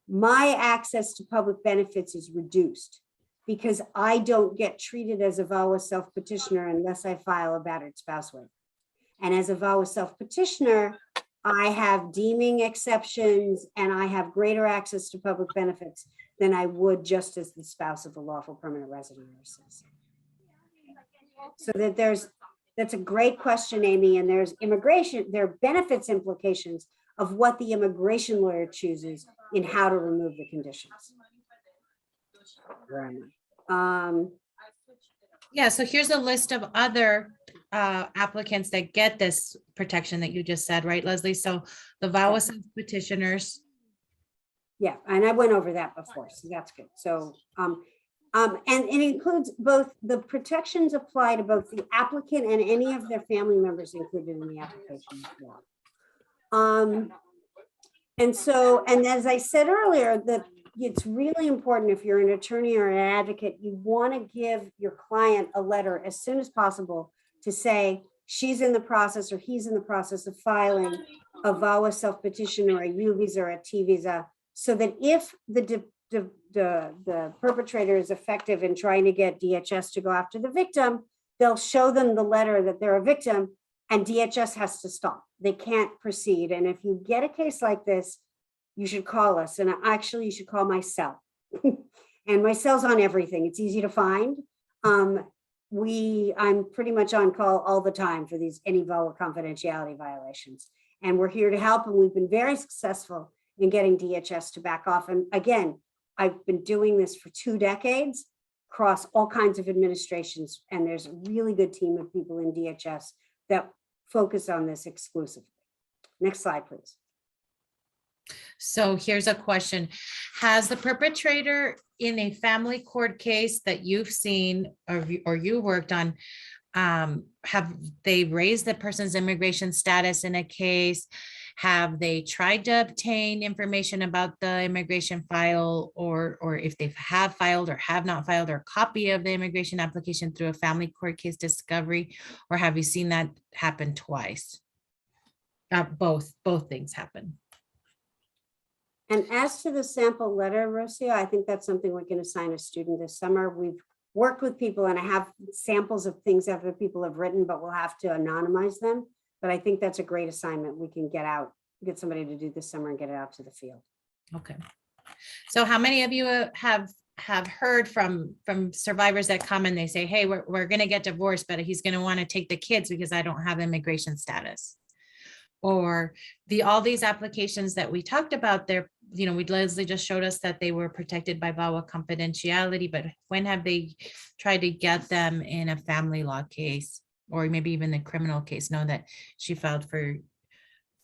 my access to public benefits is reduced because I don't get treated as a VAWA self-petitioner unless I file a battered spouse waiver. And as a VAWA self-petitioner, I have deeming exceptions and I have greater access to public benefits than I would just as the spouse of a lawful permanent resident or citizen. So that that's a great question, Amy, and there are benefits implications of what the immigration lawyer chooses in how to remove the conditions. Where am I? Yeah, so here's a list of other applicants that get this protection that you just said, right, Leslie? So the VAWA petitioners. Yeah, and I went over that before, so that's good. So, and it includes both the protections apply to both the applicant and any of their family members included in the application as well. And as I said earlier, that it's really important if you're an attorney or an advocate, you want to give your client a letter as soon as possible to say she's in the process or he's in the process of filing a VAWA self-petition or a U visa or a T visa, so that if the perpetrator is effective in trying to get DHS to go after the victim, they'll show them the letter that they're a victim and DHS has to stop. They can't proceed. And if you get a case like this, you should call us. And actually you should call my cell. And my cell's on everything. It's easy to find. I'm pretty much on call all the time for any VAWA confidentiality violations. And we're here to help. And we've been very successful in getting DHS to back off. And again, I've been doing this for 2 decades across all kinds of administrations. And there's a really good team of people in DHS that focus on this exclusively. Next slide, please. So here's a question. Has the perpetrator in a family court case that you've seen or you worked on, have they raised the person's immigration status in a case? Have they tried to obtain information about the immigration file, or if they have filed or have not filed, or a copy of the immigration application through a family court case discovery? Or have you seen that happen twice? Both things happen. And as to the sample letter, Rocio, I think that's something we can assign a student this summer. We've worked with people and I have samples of things that other people have written, but we'll have to anonymize them. But I think that's a great assignment we can get somebody to do this summer and get it out to the field. Okay. So how many of you have heard from survivors that come and they say, hey, we're going to get divorced, but he's going to want to take the kids because I don't have immigration status? Or all these applications that we talked about there, Leslie just showed us that they were protected by VAWA confidentiality, but when have they tried to get them in a family law case, or maybe even the criminal case, know that she filed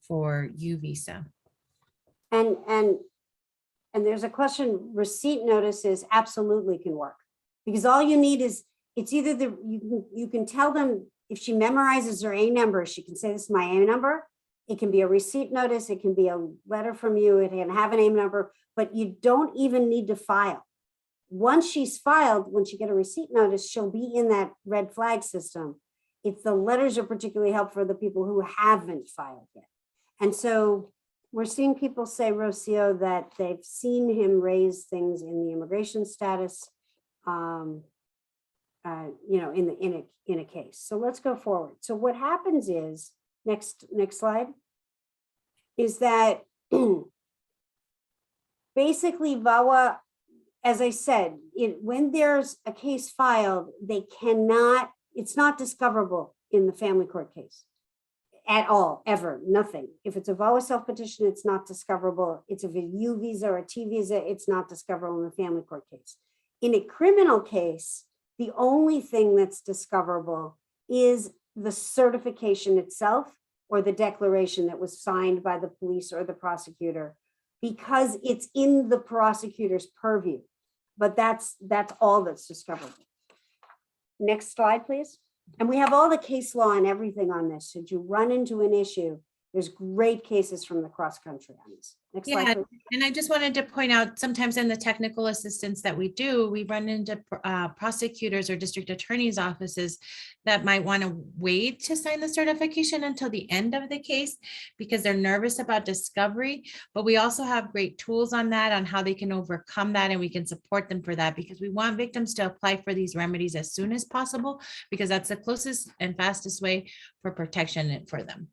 for U visa? And And there's a question, receipt notices absolutely can work. Because all you need is, it's either you can tell them if she memorizes her A number, she can say, this is my A number. It can be a receipt notice, it can be a letter from you, it can have an A number, but you don't even need to file. Once she's filed, when she get a receipt notice, she'll be in that red flag system. It's the letters are particularly helpful for the people who haven't filed yet. And so we're seeing people say, Rocio, that they've seen him raise things in the immigration status, in a case. So let's go forward. So what happens is, next slide, is that basically VAWA, as I said, when there's a case filed, it's not discoverable in the family court case at all, ever, nothing. If it's a VAWA self-petition, it's not discoverable. It's a U visa or a T visa, it's not discoverable in the family court case. In a criminal case, the only thing that's discoverable is the certification itself or the declaration that was signed by the police or the prosecutor, because it's in the prosecutor's purview. But that's all that's discoverable. Next slide, please. And we have all the case law and everything on this. Should you run into an issue, there's great cases from the cross country on this. Next slide, please. And I just wanted to point out, sometimes in the technical assistance that we do, we run into prosecutors or district attorneys' offices that might want to wait to sign the certification until the end of the case because they're nervous about discovery. But we also have great tools on that, on how they can overcome that, and we can support them for that, because we want victims to apply for these remedies as soon as possible, because that's the closest and fastest way for protection for them.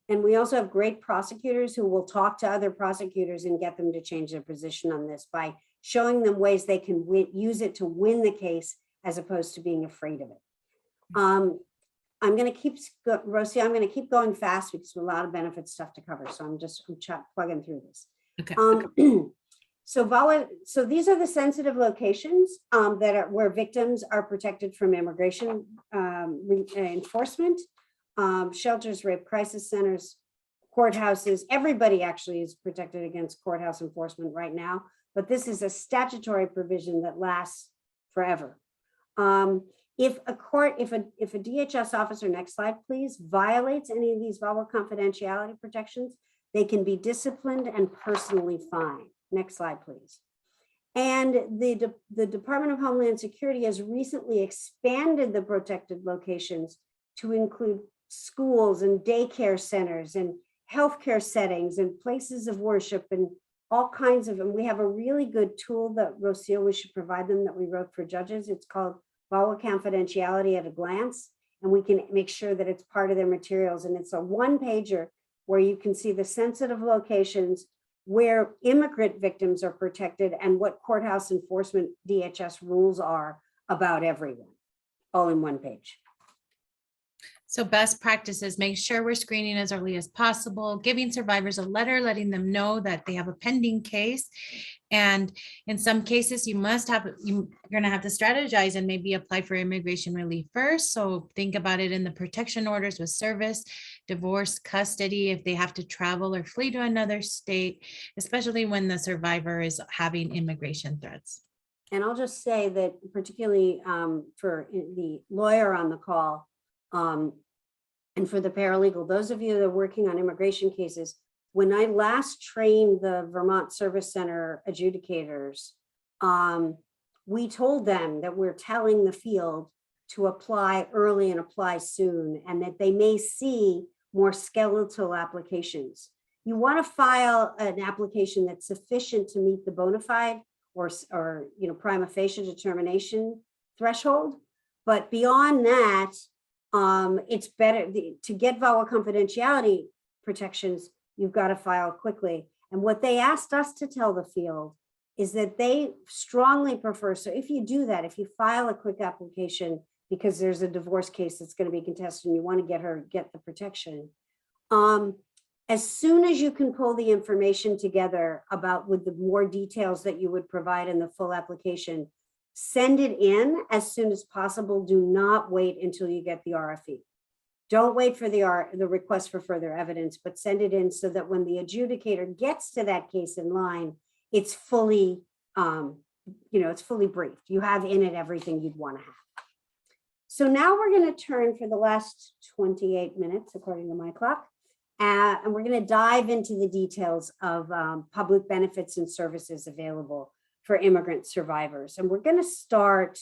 And we also have great prosecutors who will talk to other prosecutors and get them to change their position on this by showing them ways they can use it to win the case as opposed to being afraid of it. I'm going to keep, Rosie, I'm going to keep going fast because there's a lot of benefit stuff to cover. So I'm plugging through this. Okay. So VAWA, so these are the sensitive locations where victims are protected from immigration enforcement. Shelters, rape crisis centers, courthouses. Everybody actually is protected against courthouse enforcement right now, but this is a statutory provision that lasts forever. If a DHS officer, next slide please, violates any of these VAWA confidentiality protections, they can be disciplined and personally fined. Next slide please. And the Department of Homeland Security has recently expanded the protected locations to include schools and daycare centers and healthcare settings and places of worship and all kinds of, and we have a really good tool that Rocio, we should provide them, that we wrote for judges. It's called VAWA Confidentiality at a Glance, and we can make sure that it's part of their materials. And it's a one-pager where you can see the sensitive locations where immigrant victims are protected and what courthouse enforcement DHS rules are about everyone, all in one page. So best practices, make sure we're screening as early as possible, giving survivors a letter, letting them know that they have a pending case. And in some cases, you're going to have to strategize and maybe apply for immigration relief first. So think about it in the protection orders with service, divorce, custody, if they have to travel or flee to another state, especially when the survivor is having immigration threats. And I'll just say that particularly for the lawyer on the call, and for the paralegal, those of you that are working on immigration cases, when I last trained the Vermont Service Center adjudicators, we told them that we're telling the field to apply early and apply soon, and that they may see more skeletal applications. You want to file an application that's sufficient to meet the bona fide or prima facie determination threshold, but beyond that, it's better to get VAWA confidentiality protections. You've got to file quickly. And what they asked us to tell the field is that they strongly prefer. So if you do that, if you file a quick application because there's a divorce case that's going to be contested and you want to get the protection, as soon as you can pull the information together with the more details that you would provide in the full application, send it in as soon as possible. Do not wait until you get the RFE. Don't wait for the request for further evidence, but send it in so that when the adjudicator gets to that case in line, it's fully, it's fully briefed. You have in it everything you'd want to have. So now we're going to turn for the last 28 minutes, according to my clock, and we're going to dive into the details of public benefits and services available for immigrant survivors. And we're going to start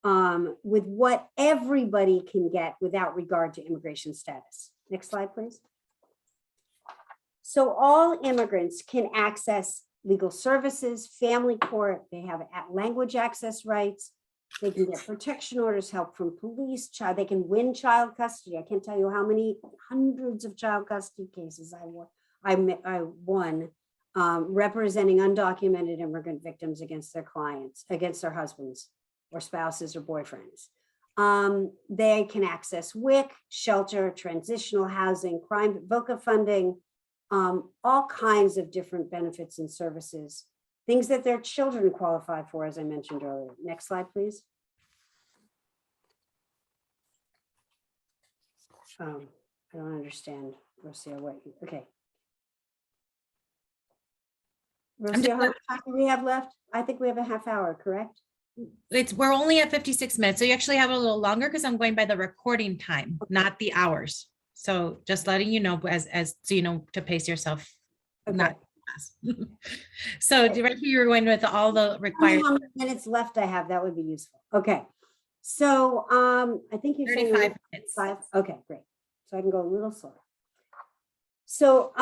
with what everybody can get without regard to immigration status. Next slide, please. So all immigrants can access legal services, family court, they have language access rights, they can get protection orders, help from police, they can win child custody. I can't tell you how many hundreds of child custody cases I won representing undocumented immigrant victims against their clients, against their husbands or spouses or boyfriends. They can access WIC, shelter, transitional housing, crime, VOCA funding, all kinds of different benefits and services, things that their children qualify for, as I mentioned earlier. Next slide, please. I don't understand, Rosia, okay. Rosia, how much time do we have left? I think we have a half hour, correct? We're only at 56 minutes. So you actually have a little longer because I'm going by the recording time, not the hours. So just letting you know as so you know to pace yourself. Okay. Not fast. So directly you're going with all the required. How many minutes left I have, that would be useful. Okay. So I think you're saying 35 minutes. 5. Okay, great. So I can go a little slower. So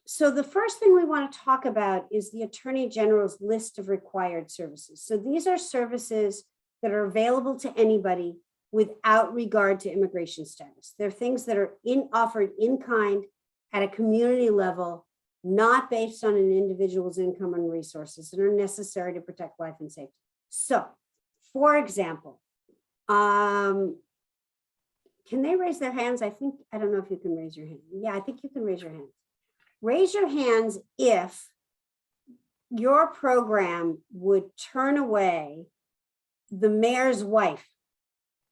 so the first thing we want to talk about is the Attorney General's list of required services. So these are services that are available to anybody without regard to immigration status. They're things that are offered in kind at a community level, not based on an individual's income and resources, and are necessary to protect life and safety. So, for example, can they raise their hands? I don't know if you can raise your hand. Yeah, I think you can raise your hand. Raise your hands if your program would turn away the mayor's wife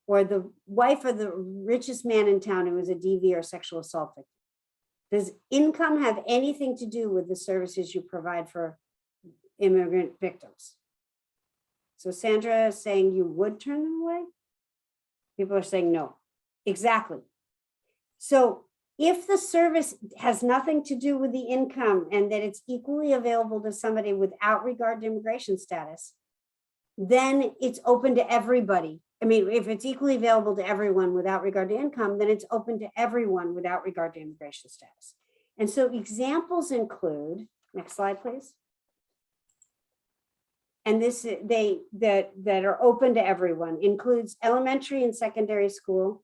or the wife of the richest man in town who was a DV or sexual assault victim. Does income have anything to do with the services you provide for immigrant victims? So Sandra is saying you would turn them away? People are saying no. Exactly. So if the service has nothing to do with the income and that it's equally available to somebody without regard to immigration status, then it's open to everybody. I mean, if it's equally available to everyone without regard to income, then it's open to everyone without regard to immigration status. And so examples include, next slide, please. And this that are open to everyone includes elementary and secondary school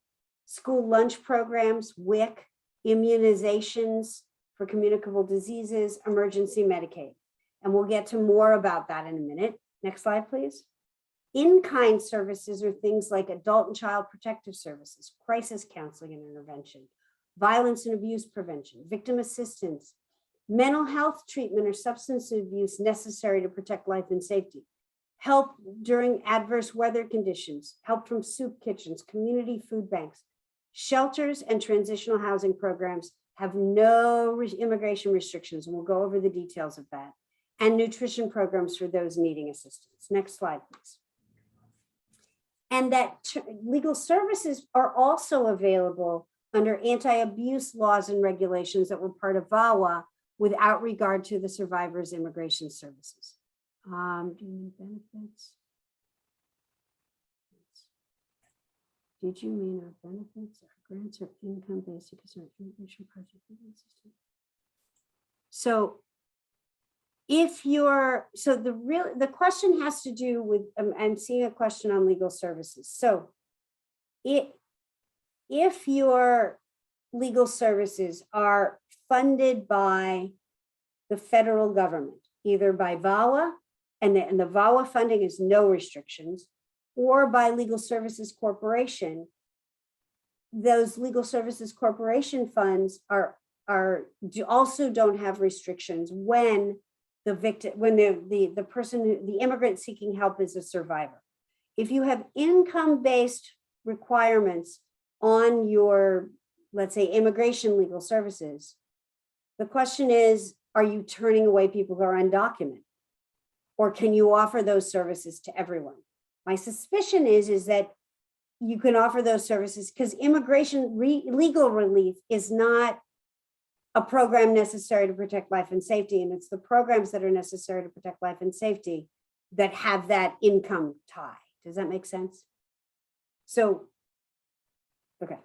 lunch programs, WIC, immunizations for communicable diseases, emergency Medicaid. And we'll get to more about that in a minute. Next slide, please. In-kind services are things like adult and child protective services, crisis counseling and intervention, violence and abuse prevention, victim assistance, mental health treatment or substance abuse necessary to protect life and safety, help during adverse weather conditions, help from soup kitchens, community food banks, shelters and transitional housing programs have no immigration restrictions, and we'll go over the details of that, and nutrition programs for those needing assistance. Next slide, please. And that legal services are also available under anti-abuse laws and regulations that were part of VAWA without regard to the survivors' immigration services. Do you mean benefits? Did you mean our benefits, our grants, or income-based because our immigration project system? So if you're, so the question has to do with, I'm seeing a question on legal services. So if your legal services are funded by the federal government, either by VAWA, and the VAWA funding is no restrictions, or by Legal Services Corporation, those Legal Services Corporation funds also don't have restrictions when the victim, when the person, the immigrant seeking help is a survivor. If you have income-based requirements on your, let's say, immigration legal services, the question is, are you turning away people who are undocumented? Or can you offer those services to everyone? My suspicion is that you can offer those services because immigration legal relief is not a program necessary to protect life and safety. And it's the programs that are necessary to protect life and safety that have that income tie. Does that make sense? So, okay.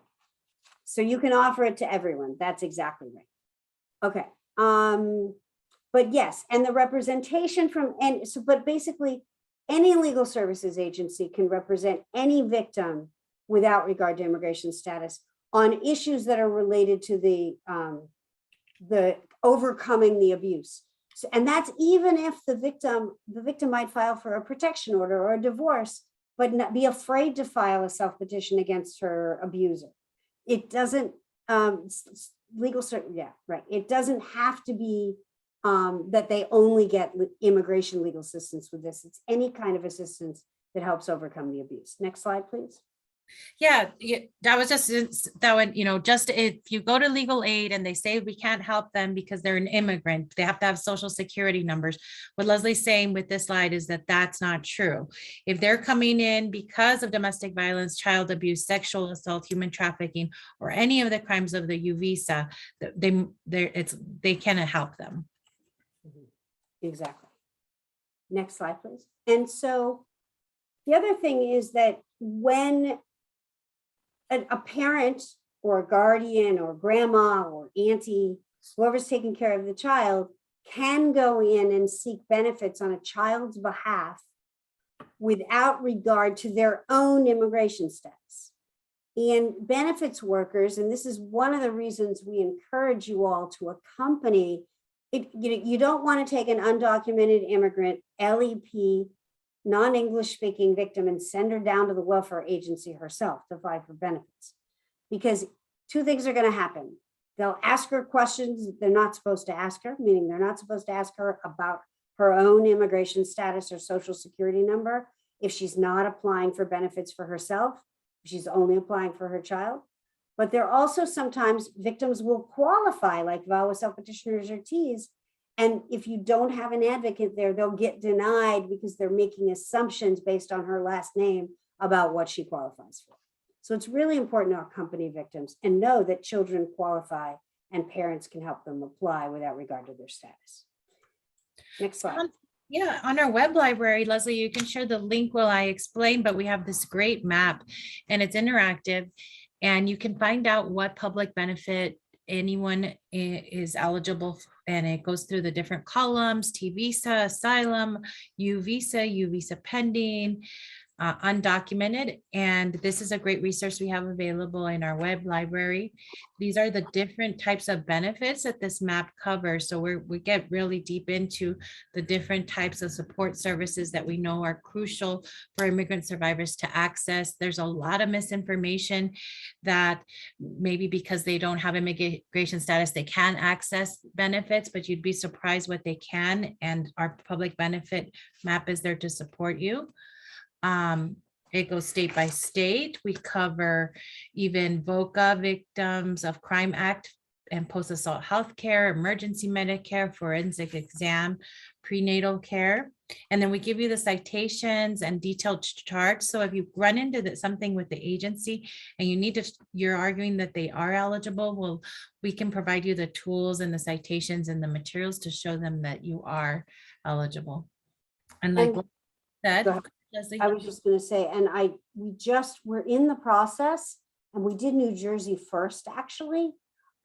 So you can offer it to everyone. That's exactly right. Okay. But yes, and the representation from, and so, but basically any legal services agency can represent any victim without regard to immigration status on issues that are related to the overcoming the abuse. So, and that's even if the victim might file for a protection order or a divorce, but not be afraid to file a self-petition against her abuser. It doesn't, yeah, right. It doesn't have to be that they only get immigration legal assistance with this. It's any kind of assistance that helps overcome the abuse. Next slide, please. Yeah, that was just that one, just if you go to legal aid and they say we can't help them because they're an immigrant, they have to have social security numbers. What Leslie's saying with this slide is that that's not true. If they're coming in because of domestic violence, child abuse, sexual assault, human trafficking, or any of the crimes of the U visa, they cannot help them. Exactly. Next slide, please. And so the other thing is that when a parent or a guardian or grandma or auntie, whoever's taking care of the child, can go in and seek benefits on a child's behalf without regard to their own immigration status. And benefits workers, and this is one of the reasons we encourage you all to accompany it. You don't want to take an undocumented immigrant, LEP, non-English speaking victim and send her down to the welfare agency herself to apply for benefits. Because two things are going to happen. They'll ask her questions they're not supposed to ask her, meaning they're not supposed to ask her about her own immigration status or social security number if she's not applying for benefits for herself, if she's only applying for her child. But there are also sometimes victims will qualify, like VAWA self-petitioners or Ts. And if you don't have an advocate there, they'll get denied because they're making assumptions based on her last name about what she qualifies for. So it's really important to accompany victims and know that children qualify and parents can help them apply without regard to their status. Next slide. Yeah, on our web library, Leslie, you can share the link while I explain, but we have this great map and it's interactive and you can find out what public benefit anyone is eligible for, and it goes through the different columns: T visa, asylum, U visa pending, undocumented. And this is a great resource we have available in our web library. These are the different types of benefits that this map covers. So we get really deep into the different types of support services that we know are crucial for immigrant survivors to access. There's a lot of misinformation that maybe because they don't have immigration status, they can access benefits, but you'd be surprised what they can. And our public benefit map is there to support you. It goes state by state. We cover even VOCA, Victims of Crime Act and post-assault health care, emergency Medicare, forensic exam, prenatal care. And then we give you the citations and detailed charts. So if you run into something with the agency and you're arguing that they are eligible, we can provide you the tools and the citations and the materials to show them that you are eligible. And like said, I was just going to say, and we're in the process, and we did New Jersey first, actually,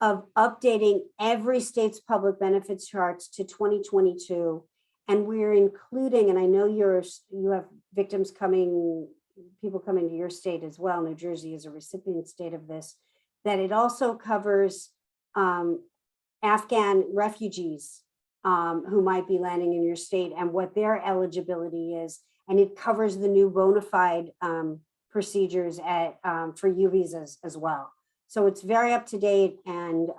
of updating every state's public benefits charts to 2022. And we're including, and I know you have victims people coming to your state as well. New Jersey is a recipient state of this, that it also covers Afghan refugees who might be landing in your state and what their eligibility is. And it covers the new bona fide procedures for U visas as well. So it's very up to date and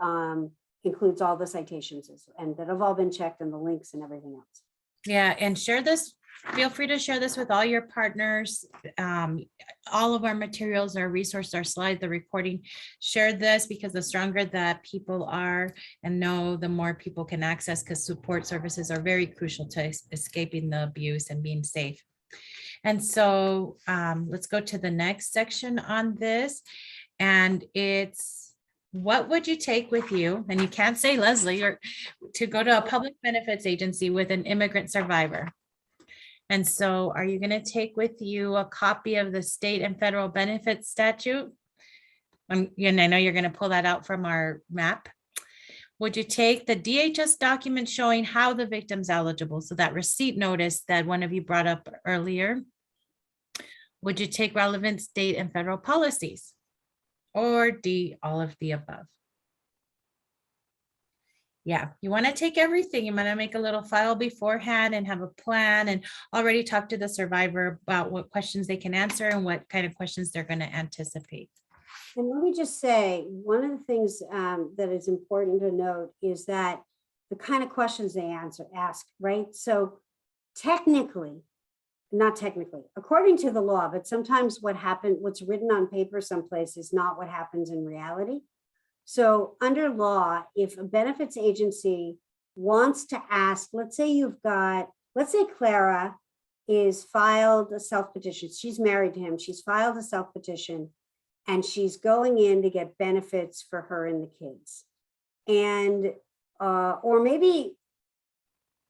includes all the citations and that have all been checked and the links and everything else. Yeah, and share this Feel free to share this with all your partners. All of our materials, our resource, our slides, the recording, share this, because the stronger that people are and know, the more people can access, because support services are very crucial to escaping the abuse and being safe. And so let's go to the next section on this. And it's, what would you take with you? And you can't say Leslie, or to go to a public benefits agency with an immigrant survivor. And so are you going to take with you a copy of the state and federal benefits statute? And I know you're going to pull that out from our map. Would you take the DHS document showing how the victim's eligible? So that receipt notice that one of you brought up earlier. Would you take relevant state and federal policies? Or D, all of the above? Yeah, you want to take everything. You want to make a little file beforehand and have a plan, and already talk to the survivor about what questions they can answer and what kind of questions they're going to anticipate. And let me just say, one of the things that is important to note is that the kind of questions they ask, right? So technically, not technically, according to the law, but sometimes what's written on paper someplace is not what happens in reality. So under law, if a benefits agency wants to ask, let's say Clara is filed a self-petition. She's married to him. She's filed a self-petition and she's going in to get benefits for her and the kids. And, or maybe,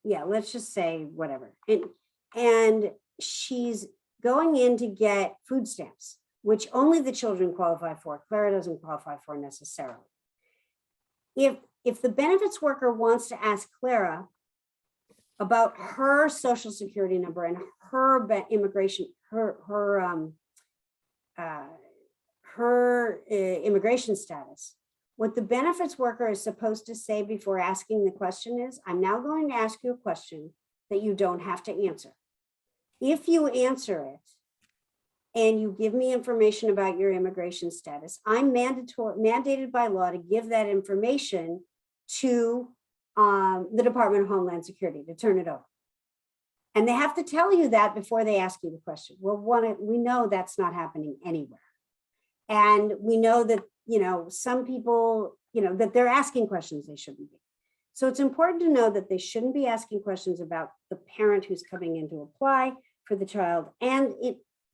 yeah, let's just say whatever. And she's going in to get food stamps, which only the children qualify for. Clara doesn't qualify for necessarily. If the benefits worker wants to ask Clara about her social security number and her immigration, her immigration status, what the benefits worker is supposed to say before asking the question is, I'm now going to ask you a question that you don't have to answer. If you answer it, and you give me information about your immigration status, I'm mandated by law to give that information to the Department of Homeland Security to turn it over. And they have to tell you that before they ask you the question. Well, we know that's not happening anywhere. And we know that, some people, that they're asking questions they shouldn't be. So it's important to know that they shouldn't be asking questions about the parent who's coming in to apply for the child.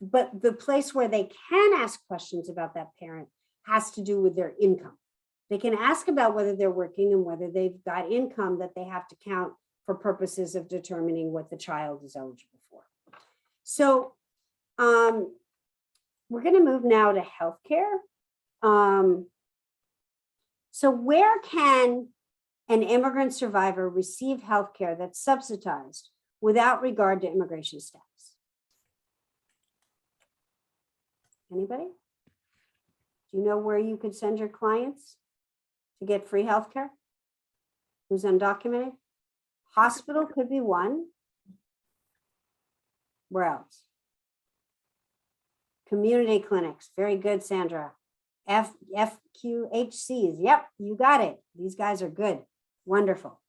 But the place where they can ask questions about that parent has to do with their income. They can ask about whether they're working and whether they've got income that they have to count for purposes of determining what the child is eligible for. So we're going to move now to healthcare. So where can an immigrant survivor receive healthcare that's subsidized without regard to immigration status? Anybody? Do you know where you could send your clients to get free healthcare? Who's undocumented? Hospital could be one. Where else? Community clinics. Very good, Sandra. FQHCs. Yep, you got it. These guys are good. Wonderful.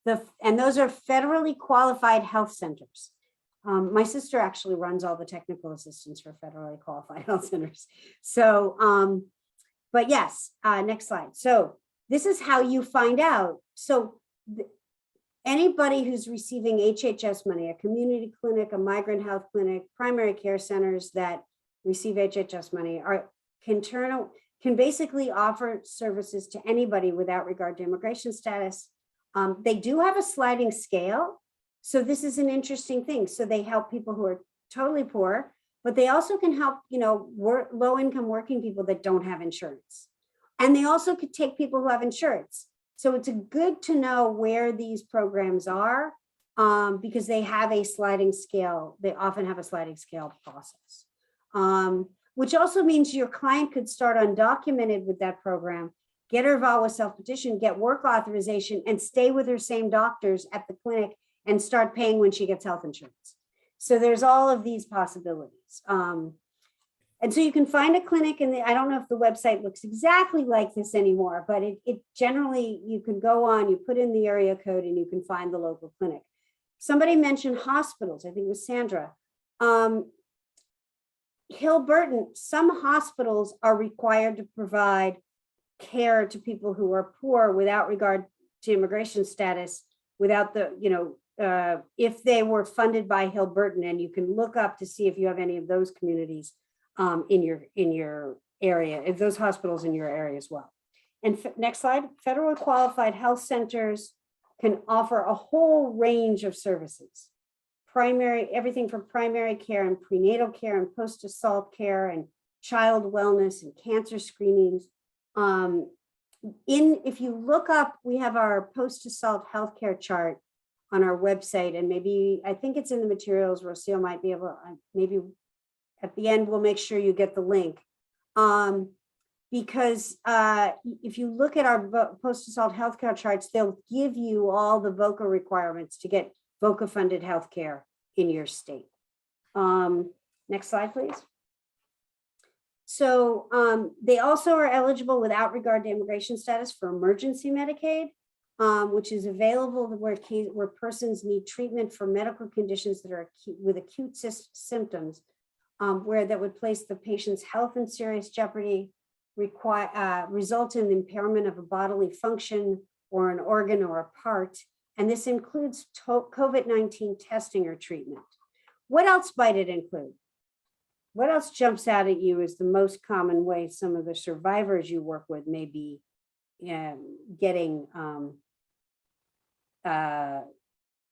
And those are federally qualified health centers. My sister actually runs all the technical assistance for federally qualified health centers. So, but yes, next slide. So this is how you find out. So anybody who's receiving HHS money, a community clinic, a migrant health clinic, primary care centers that receive HHS money can basically offer services to anybody without regard to immigration status. They do have a sliding scale. So this is an interesting thing. So they help people who are totally poor, but they also can help, low-income working people that don't have insurance. And they also could take people who have insurance. So it's good to know where these programs are because they have a sliding scale. They often have a sliding scale process, which also means your client could start undocumented with that program, get her VAWA self-petition, get work authorization, and stay with her same doctors at the clinic and start paying when she gets health insurance. So there's all of these possibilities. And so you can find a clinic, and I don't know if the website looks exactly like this anymore, but it generally, you can go on, you put in the area code and you can find the local clinic. Somebody mentioned hospitals. I think it was Sandra. Hilburton, some hospitals are required to provide care to people who are poor without regard to immigration status, without the, if they were funded by Hilburton, and you can look up to see if you have any of those communities in your area, if those hospitals in your area as well. And next slide, federal qualified health centers can offer a whole range of services. Everything from primary care and prenatal care and post-assault care and child wellness and cancer screenings. If you look up, we have our post-assault healthcare chart on our website, and maybe, I think it's in the materials, Rocio might be able, maybe at the end, we'll make sure you get the link. Because if you look at our post-assault healthcare charts, they'll give you all the VOCA requirements to get VOCA funded healthcare in your state. Next slide, please. So they also are eligible without regard to immigration status for emergency Medicaid, which is available where persons need treatment for medical conditions that are with acute symptoms, where that would place the patient's health in serious jeopardy, result in the impairment of a bodily function or an organ or a part. And this includes COVID-19 testing or treatment. What else might it include? What else jumps out at you as the most common way some of the survivors you work with may be getting,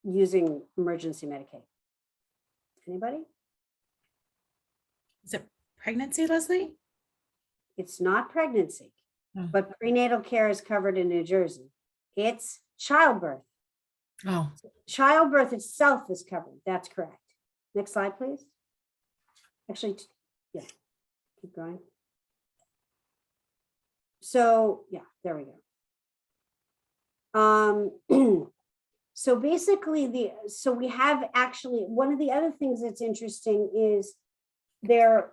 using emergency Medicaid? Anybody? Is it pregnancy, Leslie? It's not pregnancy, Oh. but prenatal care is covered in New Jersey. It's childbirth. Oh, Childbirth itself is covered. That's correct. Next slide, please. Actually, yeah, keep going. So yeah, there we go. So basically we have actually, one of the other things that's interesting is there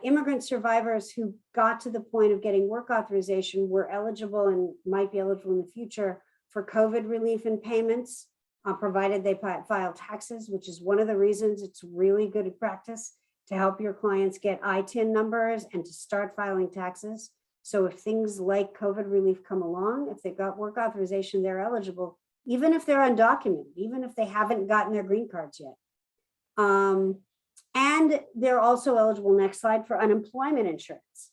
immigrant survivors who got to the point of getting work authorization were eligible and might be eligible in the future for COVID relief and payments, provided they file taxes, which is one of the reasons it's really good practice to help your clients get ITIN numbers and to start filing taxes. So if things like COVID relief come along, if they've got work authorization, they're eligible, even if they're undocumented, even if they haven't gotten their green cards yet. And they're also eligible, next slide, for unemployment insurance.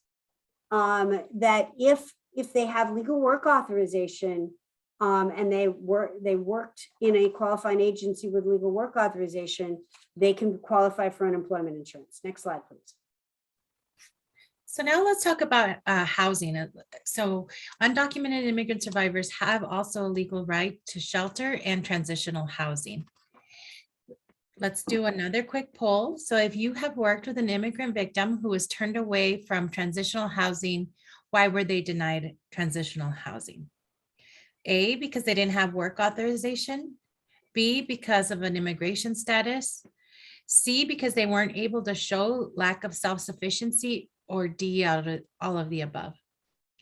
That if they have legal work authorization and they worked in a qualifying agency with legal work authorization, they can qualify for unemployment insurance. Next slide, please. so now let's talk about housing. So undocumented immigrant survivors have also a legal right to shelter and transitional housing. Let's do another quick poll. So if you have worked with an immigrant victim who was turned away from transitional housing, why were they denied transitional housing? A, because they didn't have work authorization. B, because of an immigration status. C, because they weren't able to show lack of self-sufficiency, or D, all of the above.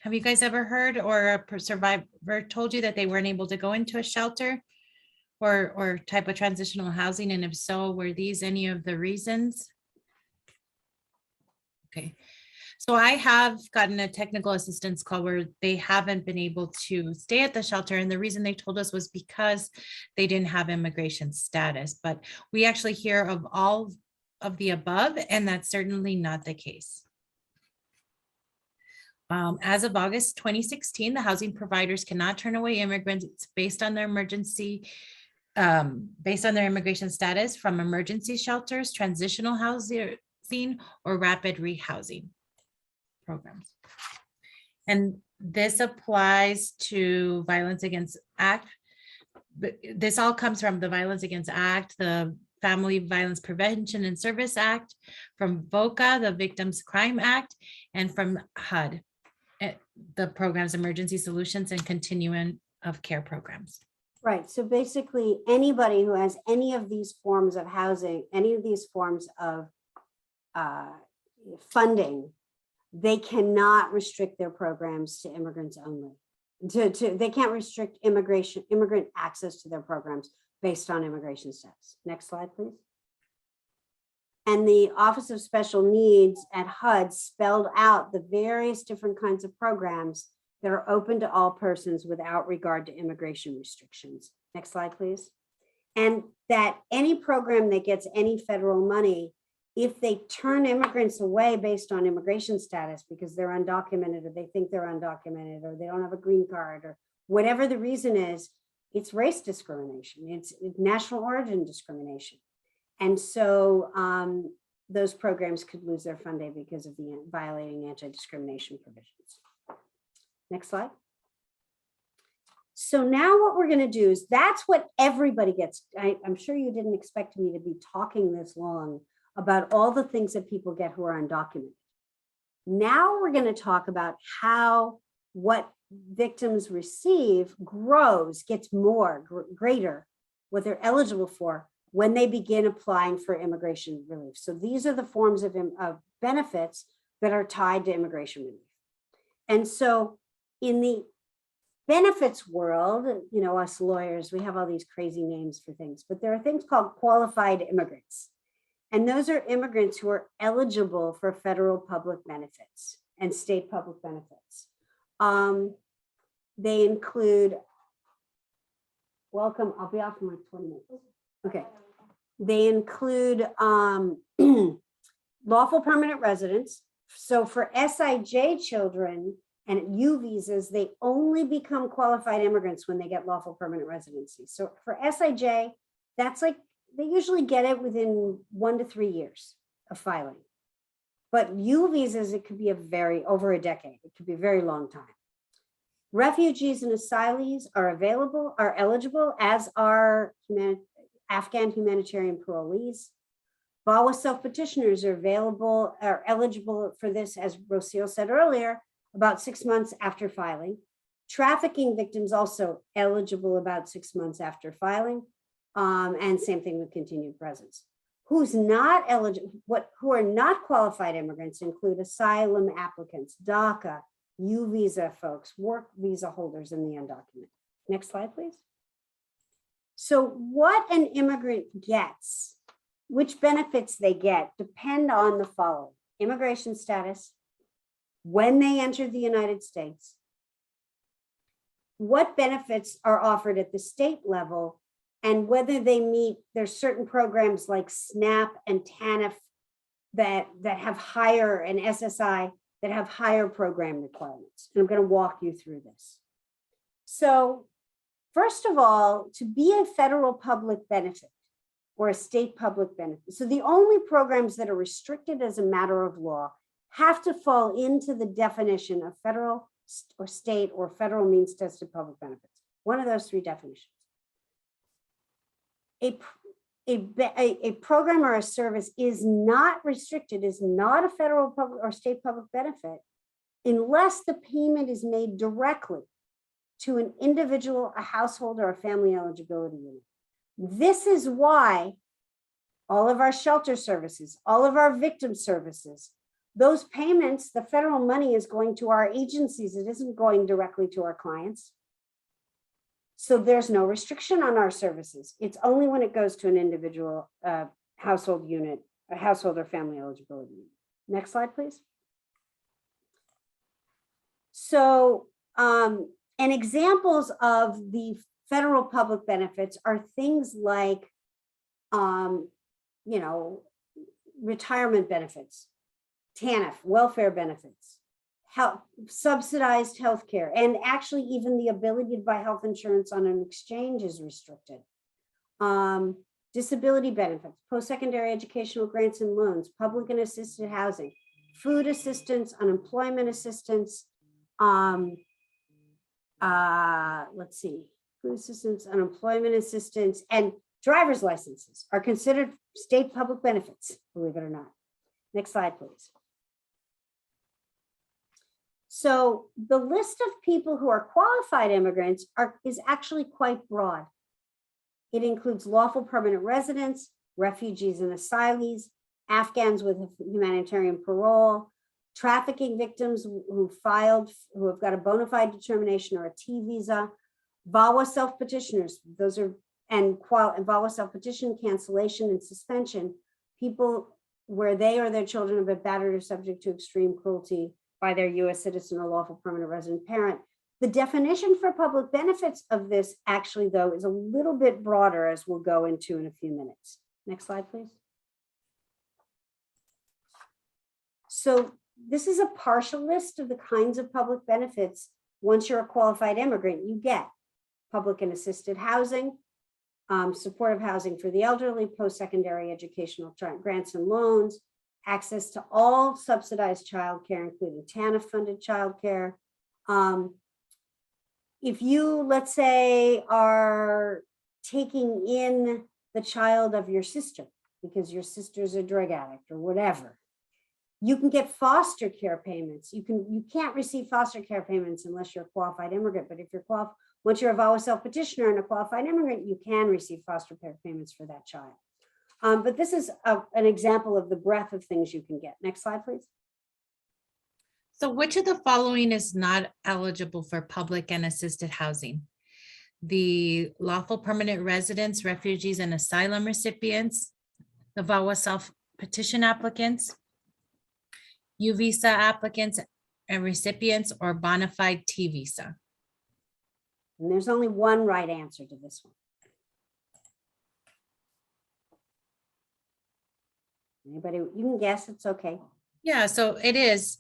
Have you guys ever heard or a survivor told you that they weren't able to go into a shelter or type of transitional housing? And if so, were these any of the reasons? Okay. So I have gotten a technical assistance call where they haven't been able to stay at the shelter. And the reason they told us was because they didn't have immigration status. But we actually hear of all of the above, and that's certainly not the case. As of August 2016, the housing providers cannot turn away immigrants based on their immigration status from emergency shelters, transitional housing, or rapid rehousing programs. And this applies to Violence Against Act. This all comes from the Violence Against Act, the Family Violence Prevention and Service Act, from VOCA, the Victims Crime Act, and from HUD, the program's Emergency Solutions and Continuum of Care programs. Right. So basically, anybody who has any of these forms of housing, any of these forms of funding, they cannot restrict their programs to immigrants only. They can't restrict immigrant access to their programs based on immigration status. Next slide, please. And the Office of Special Needs at HUD spelled out the various different kinds of programs that are open to all persons without regard to immigration restrictions. Next slide, please. And that any program that gets any federal money, if they turn immigrants away based on immigration status because they're undocumented or they think they're undocumented or they don't have a green card or whatever the reason is, it's race discrimination, it's national origin discrimination. And so those programs could lose their funding because of the violating anti-discrimination provisions. Next slide. So now what we're going to do is that's what everybody gets. I'm sure you didn't expect me to be talking this long about all the things that people get who are undocumented. Now we're going to talk about how what victims receive grows, gets more, greater, what they're eligible for when they begin applying for immigration relief. So these are the forms of benefits that are tied to immigration relief. And so in the benefits world, you know, us lawyers, we have all these crazy names for things, but there are things called qualified immigrants. And those are immigrants who are eligible for federal public benefits and state public benefits. They include, welcome, I'll be off in like 20 minutes. Okay. They include lawful permanent residents. So for SIJ children and U visas, they only become qualified immigrants when they get lawful permanent residency. So for SIJ, that's like, they usually get it within 1 to 3 years of filing. But U visas, it could be over a decade. It could be a very long time. Refugees and asylees are eligible, as are Afghan humanitarian parolees. VAWA self-petitioners are eligible for this, as Rocio said earlier, about 6 months after filing. Trafficking victims also eligible about 6 months after filing. And same thing with continued presence. Who's not eligible, who are not qualified immigrants include asylum applicants, DACA, U visa folks, work visa holders, and the undocumented. Next slide, please. So what an immigrant gets, which benefits they get, depend on the following: immigration status, when they enter the United States, what benefits are offered at the state level, and whether they meet, there's certain programs like SNAP and TANF that have higher, and SSI that have higher program requirements. And I'm going to walk you through this. So first of all, to be a federal public benefit or a state public benefit, so the only programs that are restricted as a matter of law have to fall into the definition of federal or state or federal means tested public benefits. One of those three definitions. A program or a service is not restricted, is not a federal public or state public benefit unless the payment is made directly to an individual, a household, or a family eligibility unit. This is why all of our shelter services, all of our victim services, those payments, the federal money is going to our agencies. It isn't going directly to our clients. So there's no restriction on our services. It's only when it goes to an individual household unit, a household or family eligibility unit. Next slide, please. So, and examples of the federal public benefits are things like, you know, retirement benefits, TANF, welfare benefits, subsidized healthcare, and actually even the ability to buy health insurance on an exchange is restricted. Disability benefits, post-secondary educational grants and loans, public and assisted housing, food assistance, unemployment assistance, let's see, food assistance, unemployment assistance, and driver's licenses are considered state public benefits, believe it or not. Next slide, please. So the list of people who are qualified immigrants is actually quite broad. It includes lawful permanent residents, refugees and asylees, Afghans with humanitarian parole, trafficking victims who have got a bona fide determination or a T visa, VAWA self-petitioners. Those are and VAWA self-petition, cancellation, and suspension, people where they or their children have been battered or subject to extreme cruelty by their U.S. citizen or lawful permanent resident parent. The definition for public benefits of this actually, though, is a little bit broader, as we'll go into in a few minutes. Next slide, please. So this is a partial list of the kinds of public benefits once you're a qualified immigrant you get. Public and assisted housing, supportive housing for the elderly, post-secondary educational grants and loans, access to all subsidized childcare, including TANF-funded childcare. If you, let's say, are taking in the child of your sister because your sister's a drug addict or whatever, you can get foster care payments. You can't receive foster care payments unless you're a qualified immigrant, but if you're qualified, once you're a VAWA self-petitioner and a qualified immigrant, you can receive foster care payments for that child. But this is an example of the breadth of things you can get. Next slide, please. So which of the following is not eligible for public and assisted housing? The lawful permanent residents, refugees, and asylum recipients, the VAWA self-petition applicants, U visa applicants and recipients, or bona fide T visa. And there's only one right answer to this one. Anybody, you can guess, it's okay. Yeah, so it is,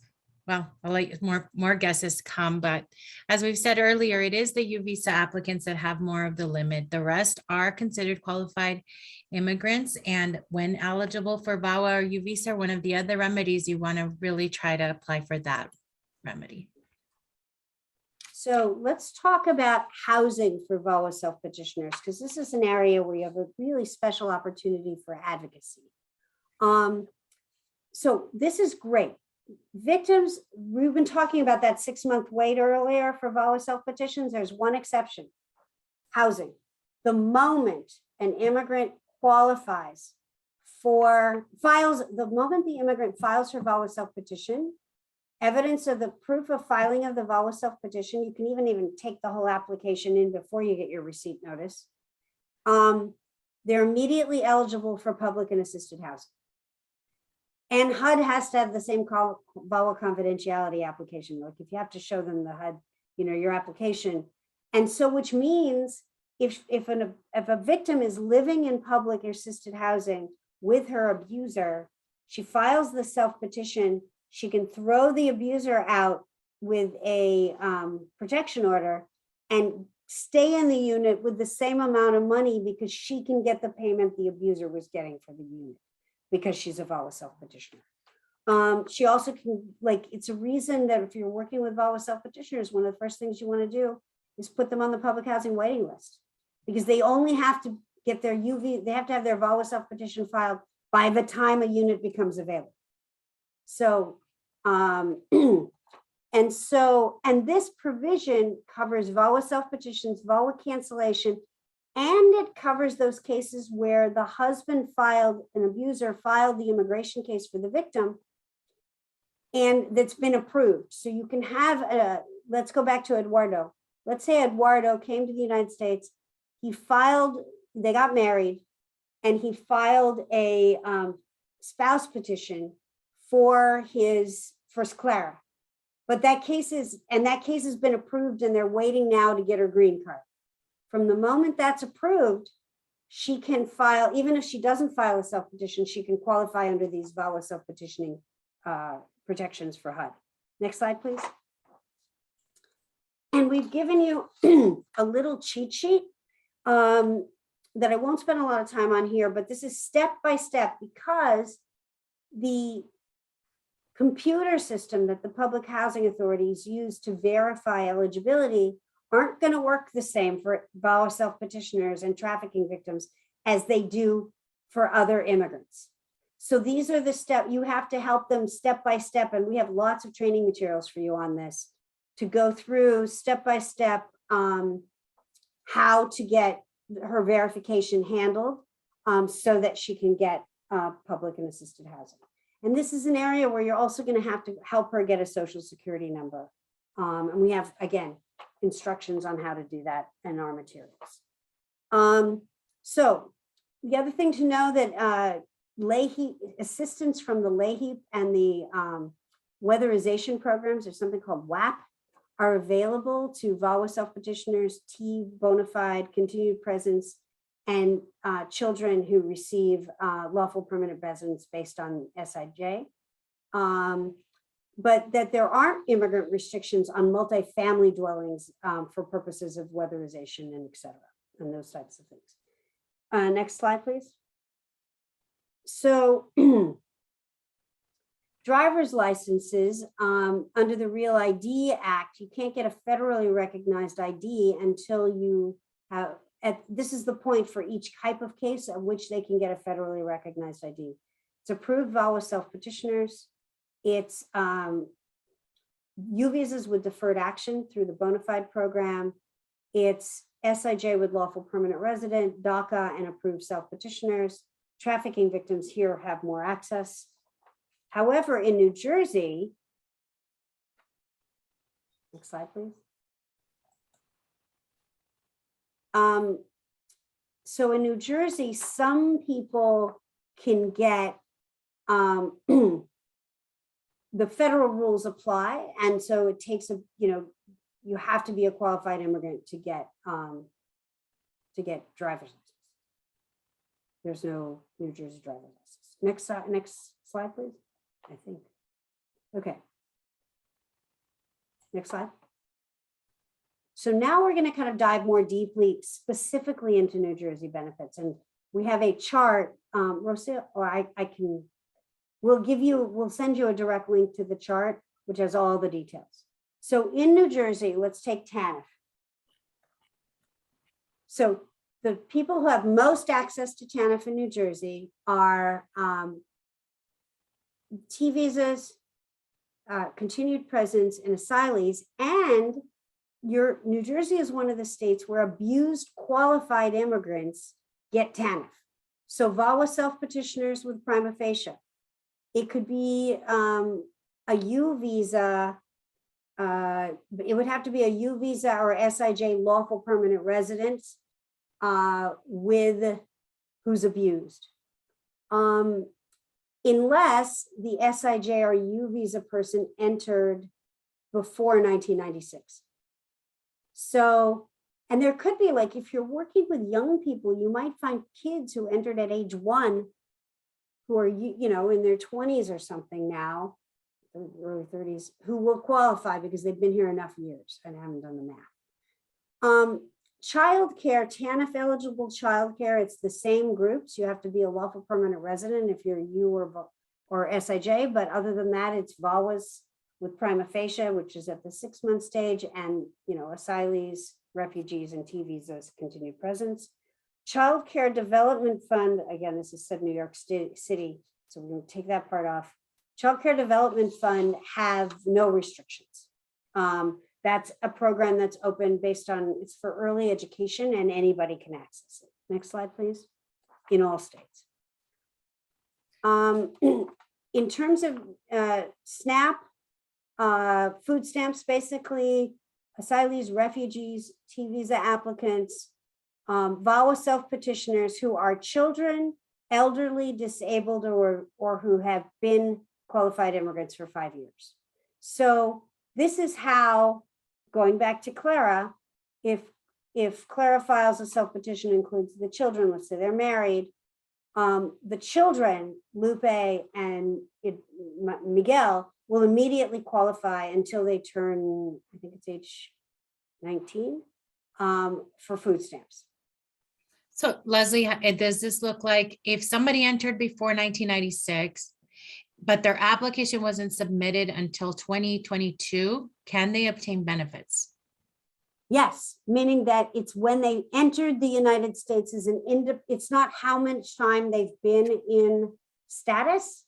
well, I'll let more guesses come, but as we've said earlier, it is the U visa applicants that have more of the limit. The rest are considered qualified immigrants, and when eligible for VAWA or U visa, one of the other remedies, you want to really try to apply for that remedy. So let's talk about housing for VAWA self-petitioners, because this is an area where you have a really special opportunity for advocacy. So this is great. Victims, we've been talking about that 6-month wait earlier for VAWA self-petitions. There's one exception: housing. The moment an immigrant qualifies for the moment the immigrant files her VAWA self-petition, evidence of the proof of filing of the VAWA self-petition, you can even take the whole application in before you get your receipt notice. They're immediately eligible for public and assisted housing. And HUD has to have the same VAWA confidentiality application. Like if you have to show them the HUD, your application. And so, which means if a victim is living in public or assisted housing with her abuser, she files the self-petition, she can throw the abuser out with a protection order and stay in the unit with the same amount of money because she can get the payment the abuser was getting for the unit because she's a VAWA self-petitioner. She also can, it's a reason that if you're working with VAWA self-petitioners, one of the first things you want to do is put them on the public housing waiting list, because they only have to get their they have to have their VAWA self-petition filed by the time a unit becomes available. So, and this provision covers VAWA self-petitions, VAWA cancellation, and it covers those cases where the husband an abuser filed the immigration case for the victim and that's been approved. So you can have let's go back to Eduardo. Let's say Eduardo came to the United States, they got married, and he filed a spouse petition for Clara. But that case has been approved and they're waiting now to get her green card. From the moment that's approved, she can file, even if she doesn't file a self-petition, she can qualify under these VAWA self-petitioning protections for HUD. Next slide, please. And we've given you a little cheat sheet that I won't spend a lot of time on here, but this is step-by-step because the computer system that the public housing authorities use to verify eligibility aren't going to work the same for VAWA self-petitioners and trafficking victims as they do for other immigrants. So these are the steps you have to help them step by step. And we have lots of training materials for you on this to go through step by step how to get her verification handled so that she can get public and assisted housing. And this is an area where you're also going to have to help her get a social security number. And we have, again, instructions on how to do that in our materials. So the other thing to know that Leahy assistance from the Leahy and the weatherization programs, there's something called WAP, are available to VAWA self-petitioners, T bona fide, continued presence, and children who receive lawful permanent residence based on SIJ. But that there aren't immigrant restrictions on multifamily dwellings for purposes of weatherization and et cetera, and those types of things. Next slide, please. So driver's licenses under the Real ID Act, you can't get a federally recognized ID until you have, this is the point for each type of case of which they can get a federally recognized ID. It's approved VAWA self-petitioners. It's U visas with deferred action through the bona fide program. It's SIJ with lawful permanent resident, DACA, and approved self-petitioners. Trafficking victims here have more access. However, in New Jersey, next slide, please. So in New Jersey, some people can get, the federal rules apply. And so it takes a, you have to be a qualified immigrant to get driver's license. There's no New Jersey driver's license. Next slide, please. I think. Okay. Next slide. So now we're going to kind of dive more deeply, specifically into New Jersey benefits. And we have a chart, Rosia, or we'll send you a direct link to the chart, which has all the details. So in New Jersey, let's take TANF. So the people who have most access to TANF in New Jersey are T visas, continued presence, and asylees. And New Jersey is one of the states where abused qualified immigrants get TANF. So VAWA self-petitioners with prima facie. It could be a U visa. It would have to be a U visa or SIJ lawful permanent residence with who's abused. Unless the SIJ or U visa person entered before 1996. So, and there could be, like, if you're working with young people, you might find kids who entered at age 1 who are, in their 20s or something now, early 30s, who will qualify because they've been here enough years. And I haven't done the math. Childcare, TANF eligible childcare, it's the same groups. You have to be a lawful permanent resident if you're U or SIJ, but other than that, it's VAWAs with prima facie, which is at the 6-month stage, and asylees, refugees, and T visas continued presence. Childcare Development Fund, again, this is said New York City, so we're going to take that part off. Childcare Development Fund have no restrictions. That's a program that's open based on, it's for early education and anybody can access it. Next slide, please. In all states. In terms of SNAP, food stamps, basically, asylees, refugees, T visa applicants, VAWA self-petitioners who are children, elderly, disabled, or who have been qualified immigrants for 5 years. So this is how, going back to Clara, if Clara files a self-petition includes the children, let's say they're married, the children, Lupe and Miguel, will immediately qualify until they turn, I think it's age 19, for food stamps. So Leslie, does this look like if somebody entered before 1996, but their application wasn't submitted until 2022, can they obtain benefits? Yes, meaning that it's when they entered the United States as it's not how much time they've been in status.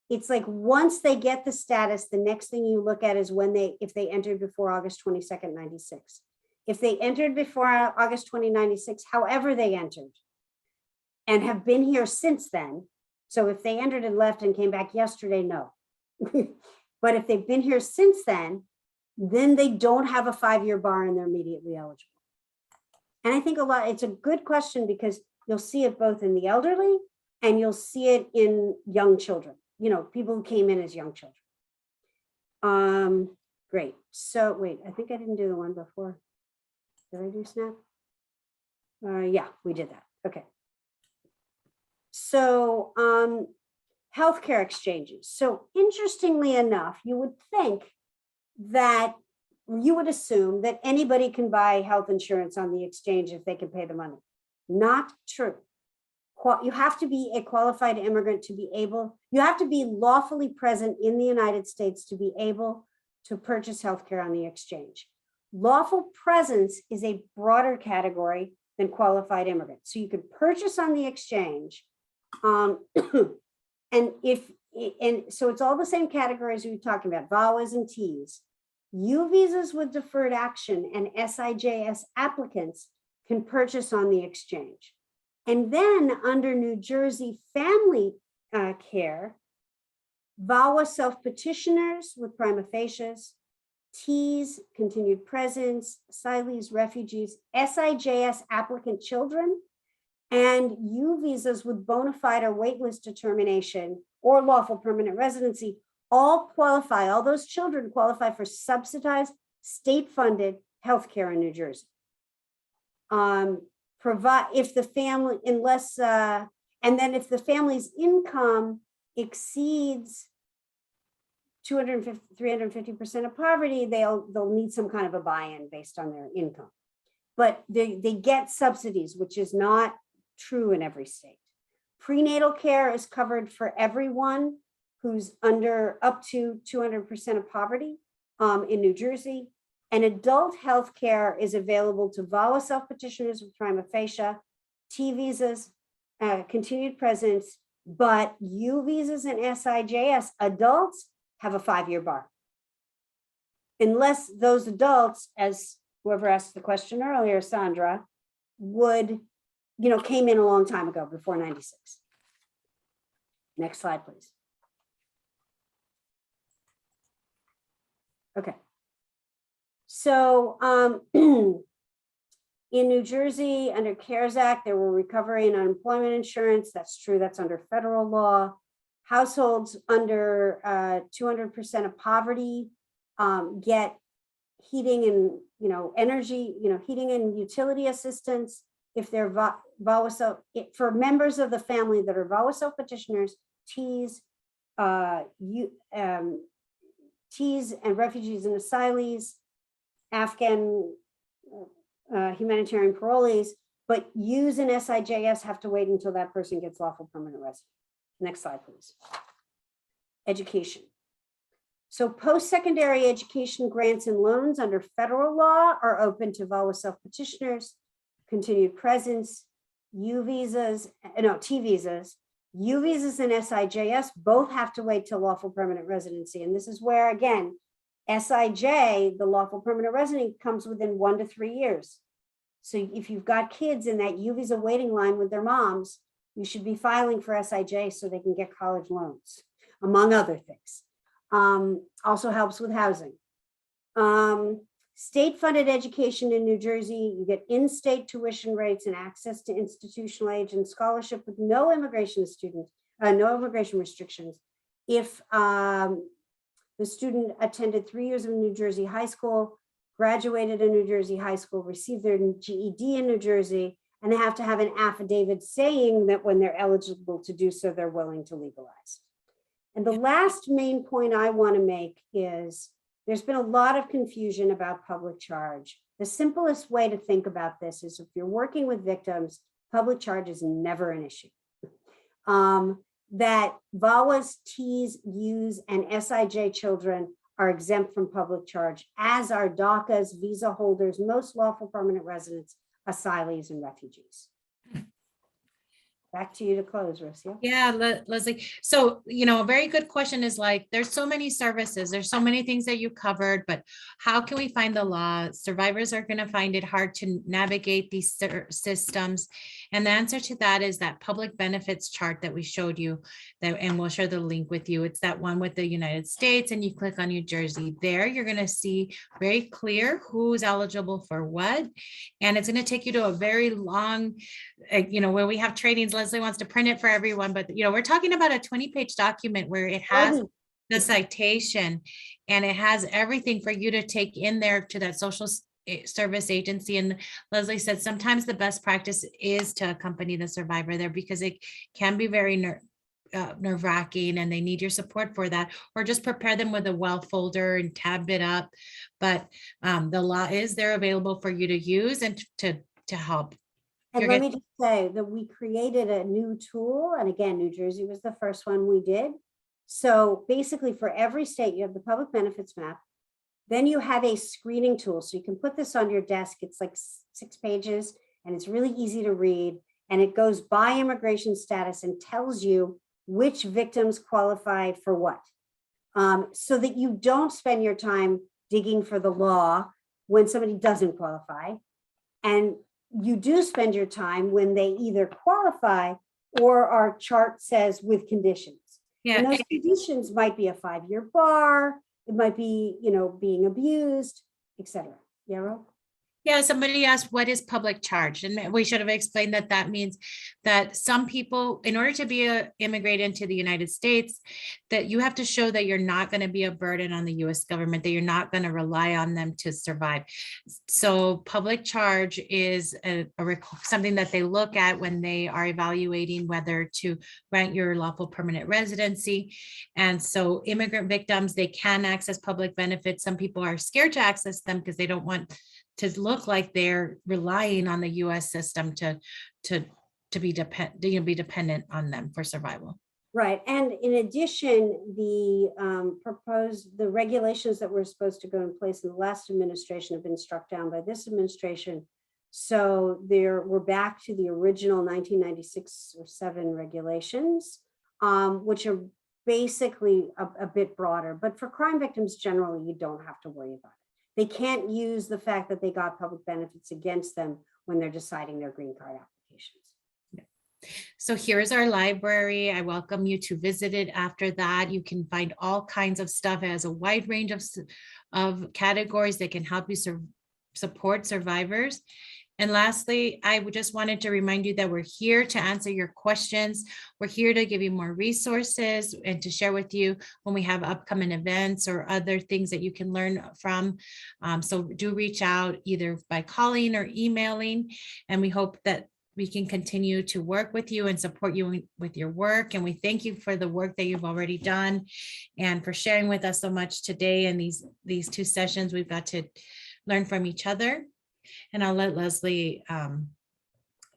It's like once they get the status, the next thing you look at is if they entered before August 22nd, 96. If they entered before August 2096, however they entered, and have been here since then. So if they entered and left and came back yesterday, no. But if they've been here since then they don't have a 5-year bar and they're immediately eligible. And I think it's a good question because You'll see it both in the elderly and you'll see it in young children, people who came in as young children. Great. So wait, I think I didn't do the one before. Did I do SNAP? Yeah, we did that. Okay. So healthcare exchanges. So interestingly enough, you would think that you would assume that anybody can buy health insurance on the exchange if they can pay the money. Not true. You have to be a qualified immigrant to be able, you have to be lawfully present in the United States to be able to purchase healthcare on the exchange. Lawful presence is a broader category than qualified immigrant. So you could purchase on the exchange. And so it's all the same categories we were talking about, VAWAs and Ts. U visas with deferred action and SIJS applicants can purchase on the exchange. And then under New Jersey family care, VAWA self-petitioners with prima facies, Ts, continued presence, asylees, refugees, SIJS applicant children, and U visas with bona fide or waitlist determination or lawful permanent residency all qualify, all those children qualify for subsidized state-funded healthcare in New Jersey. If the family, unless, and then if the family's income exceeds 350% of poverty, they'll need some kind of a buy-in based on their income. But they get subsidies, which is not true in every state. Prenatal care is covered for everyone who's under up to 200% of poverty in New Jersey. And adult health care is available to VAWA self-petitioners with prima facie, T visas, continued presence, but U visas and SIJS adults have a 5-year bar. Unless those adults, as whoever asked the question earlier, Sandra, came in a long time ago, before 96. Next slide, please. Okay. So in New Jersey, under CARES Act, there were recovery and unemployment insurance. That's true. That's under federal law. Households under 200% of poverty get heating and energy, heating and utility assistance if they're VAWA for members of the family that are VAWA self-petitioners, Ts, Ts and refugees and asylees, Afghan humanitarian parolees, but Us and SIJS have to wait until that person gets lawful permanent residence. Next slide, please. Education. So post-secondary education grants and loans under federal law are open to VAWA self-petitioners, continued presence, T visas, U visas and SIJS both have to wait till lawful permanent residency. And this is where, again, SIJ, the lawful permanent resident, comes within 1 to 3 years. So if you've got kids in that U visa waiting line with their moms, you should be filing for SIJ so they can get college loans, among other things. Also helps with housing. State-funded education in New Jersey, you get in-state tuition rates and access to institutional aid and scholarship with no immigration restrictions. If the student attended 3 years of New Jersey high school, graduated a New Jersey high school, received their GED in New Jersey, and they have to have an affidavit saying that when they're eligible to do so, they're willing to legalize. And the last main point I want to make is there's been a lot of confusion about public charge. The simplest way to think about this is if you're working with victims, public charge is never an issue. That VAWAs, Ts, Us, and SIJ children are exempt from public charge, as are DACAs, visa holders, most lawful permanent residents, asylees, and refugees. back to you to close, Rocio. Yeah, Leslie. So, a very good question is like, there's so many services, there's so many things that you covered, but how can we find the law? Survivors are going to find it hard to navigate these systems. And the answer to that is that public benefits chart that we showed you, and we'll share the link with you. It's that one with the United States, and you click on New Jersey. There, you're going to see very clear who's eligible for what. And it's going to take you to a very long, where we have trainings. Leslie wants to print it for everyone, but we're talking about a 20-page document where it has the citation and it has everything for you to take in there to that social service agency. And Leslie said sometimes the best practice is to accompany the survivor there, because it can be very nerve-wracking, and they need your support for that, or just prepare them with a well folder and tab it up. But the law is there available for you to use and to help. And let me just say that we created a new tool. And again, New Jersey was the first one we did. So basically for every state, you have the public benefits map. Then you have a screening tool. So you can put this on your desk. It's like 6 pages and it's really easy to read. And it goes by immigration status and tells you which victims qualify for what. So that you don't spend your time digging for the law when somebody doesn't qualify. And you do spend your time when they either qualify or our chart says with conditions. Yeah. And those conditions might be a 5-year bar. It might be, being abused, etc. Yeah, Ro? Yeah, somebody asked, what is public charge? And we should have explained that that means that some people, in order to be an immigrant into the United States, that you have to show that you're not going to be a burden on the US government, that you're not going to rely on them to survive. So public charge is something that they look at when they are evaluating whether to grant your lawful permanent residency. And so immigrant victims, they can access public benefits. Some people are scared to access them because they don't want to look like they're relying on the US system to be dependent on them for survival. Right. And in addition, the regulations that were supposed to go in place in the last administration have been struck down by this administration. So we're back to the original 1996 or 7 regulations, which are basically a bit broader. But for crime victims, generally, you don't have to worry about it. They can't use the fact that they got public benefits against them when they're deciding their green card applications. Yeah. So here's our library. I welcome you to visit it. After that, you can find all kinds of stuff. It has a wide range of categories that can help you support survivors. And lastly, I just wanted to remind you that we're here to answer your questions. We're here to give you more resources and to share with you when we have upcoming events or other things that you can learn from. So do reach out either by calling or emailing. And we hope that we can continue to work with you and support you with your work. And we thank you for the work that you've already done and for sharing with us so much today. In these 2 sessions, we've got to learn from each other. And I'll let Leslie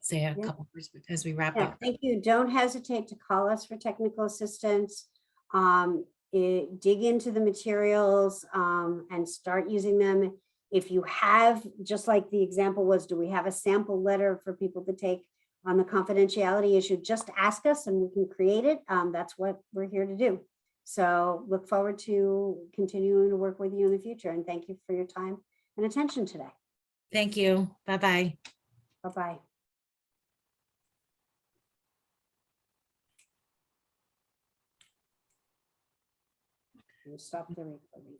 say a couple words as we wrap up. Thank you. Don't hesitate to call us for technical assistance. Dig into the materials and start using them. If you have, just like the example was, do we have a sample letter for people to take on the confidentiality issue? Just ask us and we can create it. That's what we're here to do. So look forward to continuing to work with you in the future. And thank you for your time and attention today. Thank you. Bye-bye. Bye-bye. Stop the recording.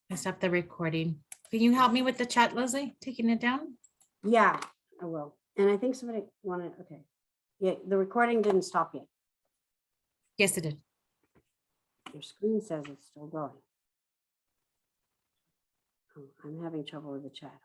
I stopped the recording. Can you help me with the chat, Leslie? Taking it down? Yeah, I will. And I think somebody wanted, okay. Yeah, the recording didn't stop yet. Yes, it did. Your screen says it's still going. Oh, I'm having trouble with the chat.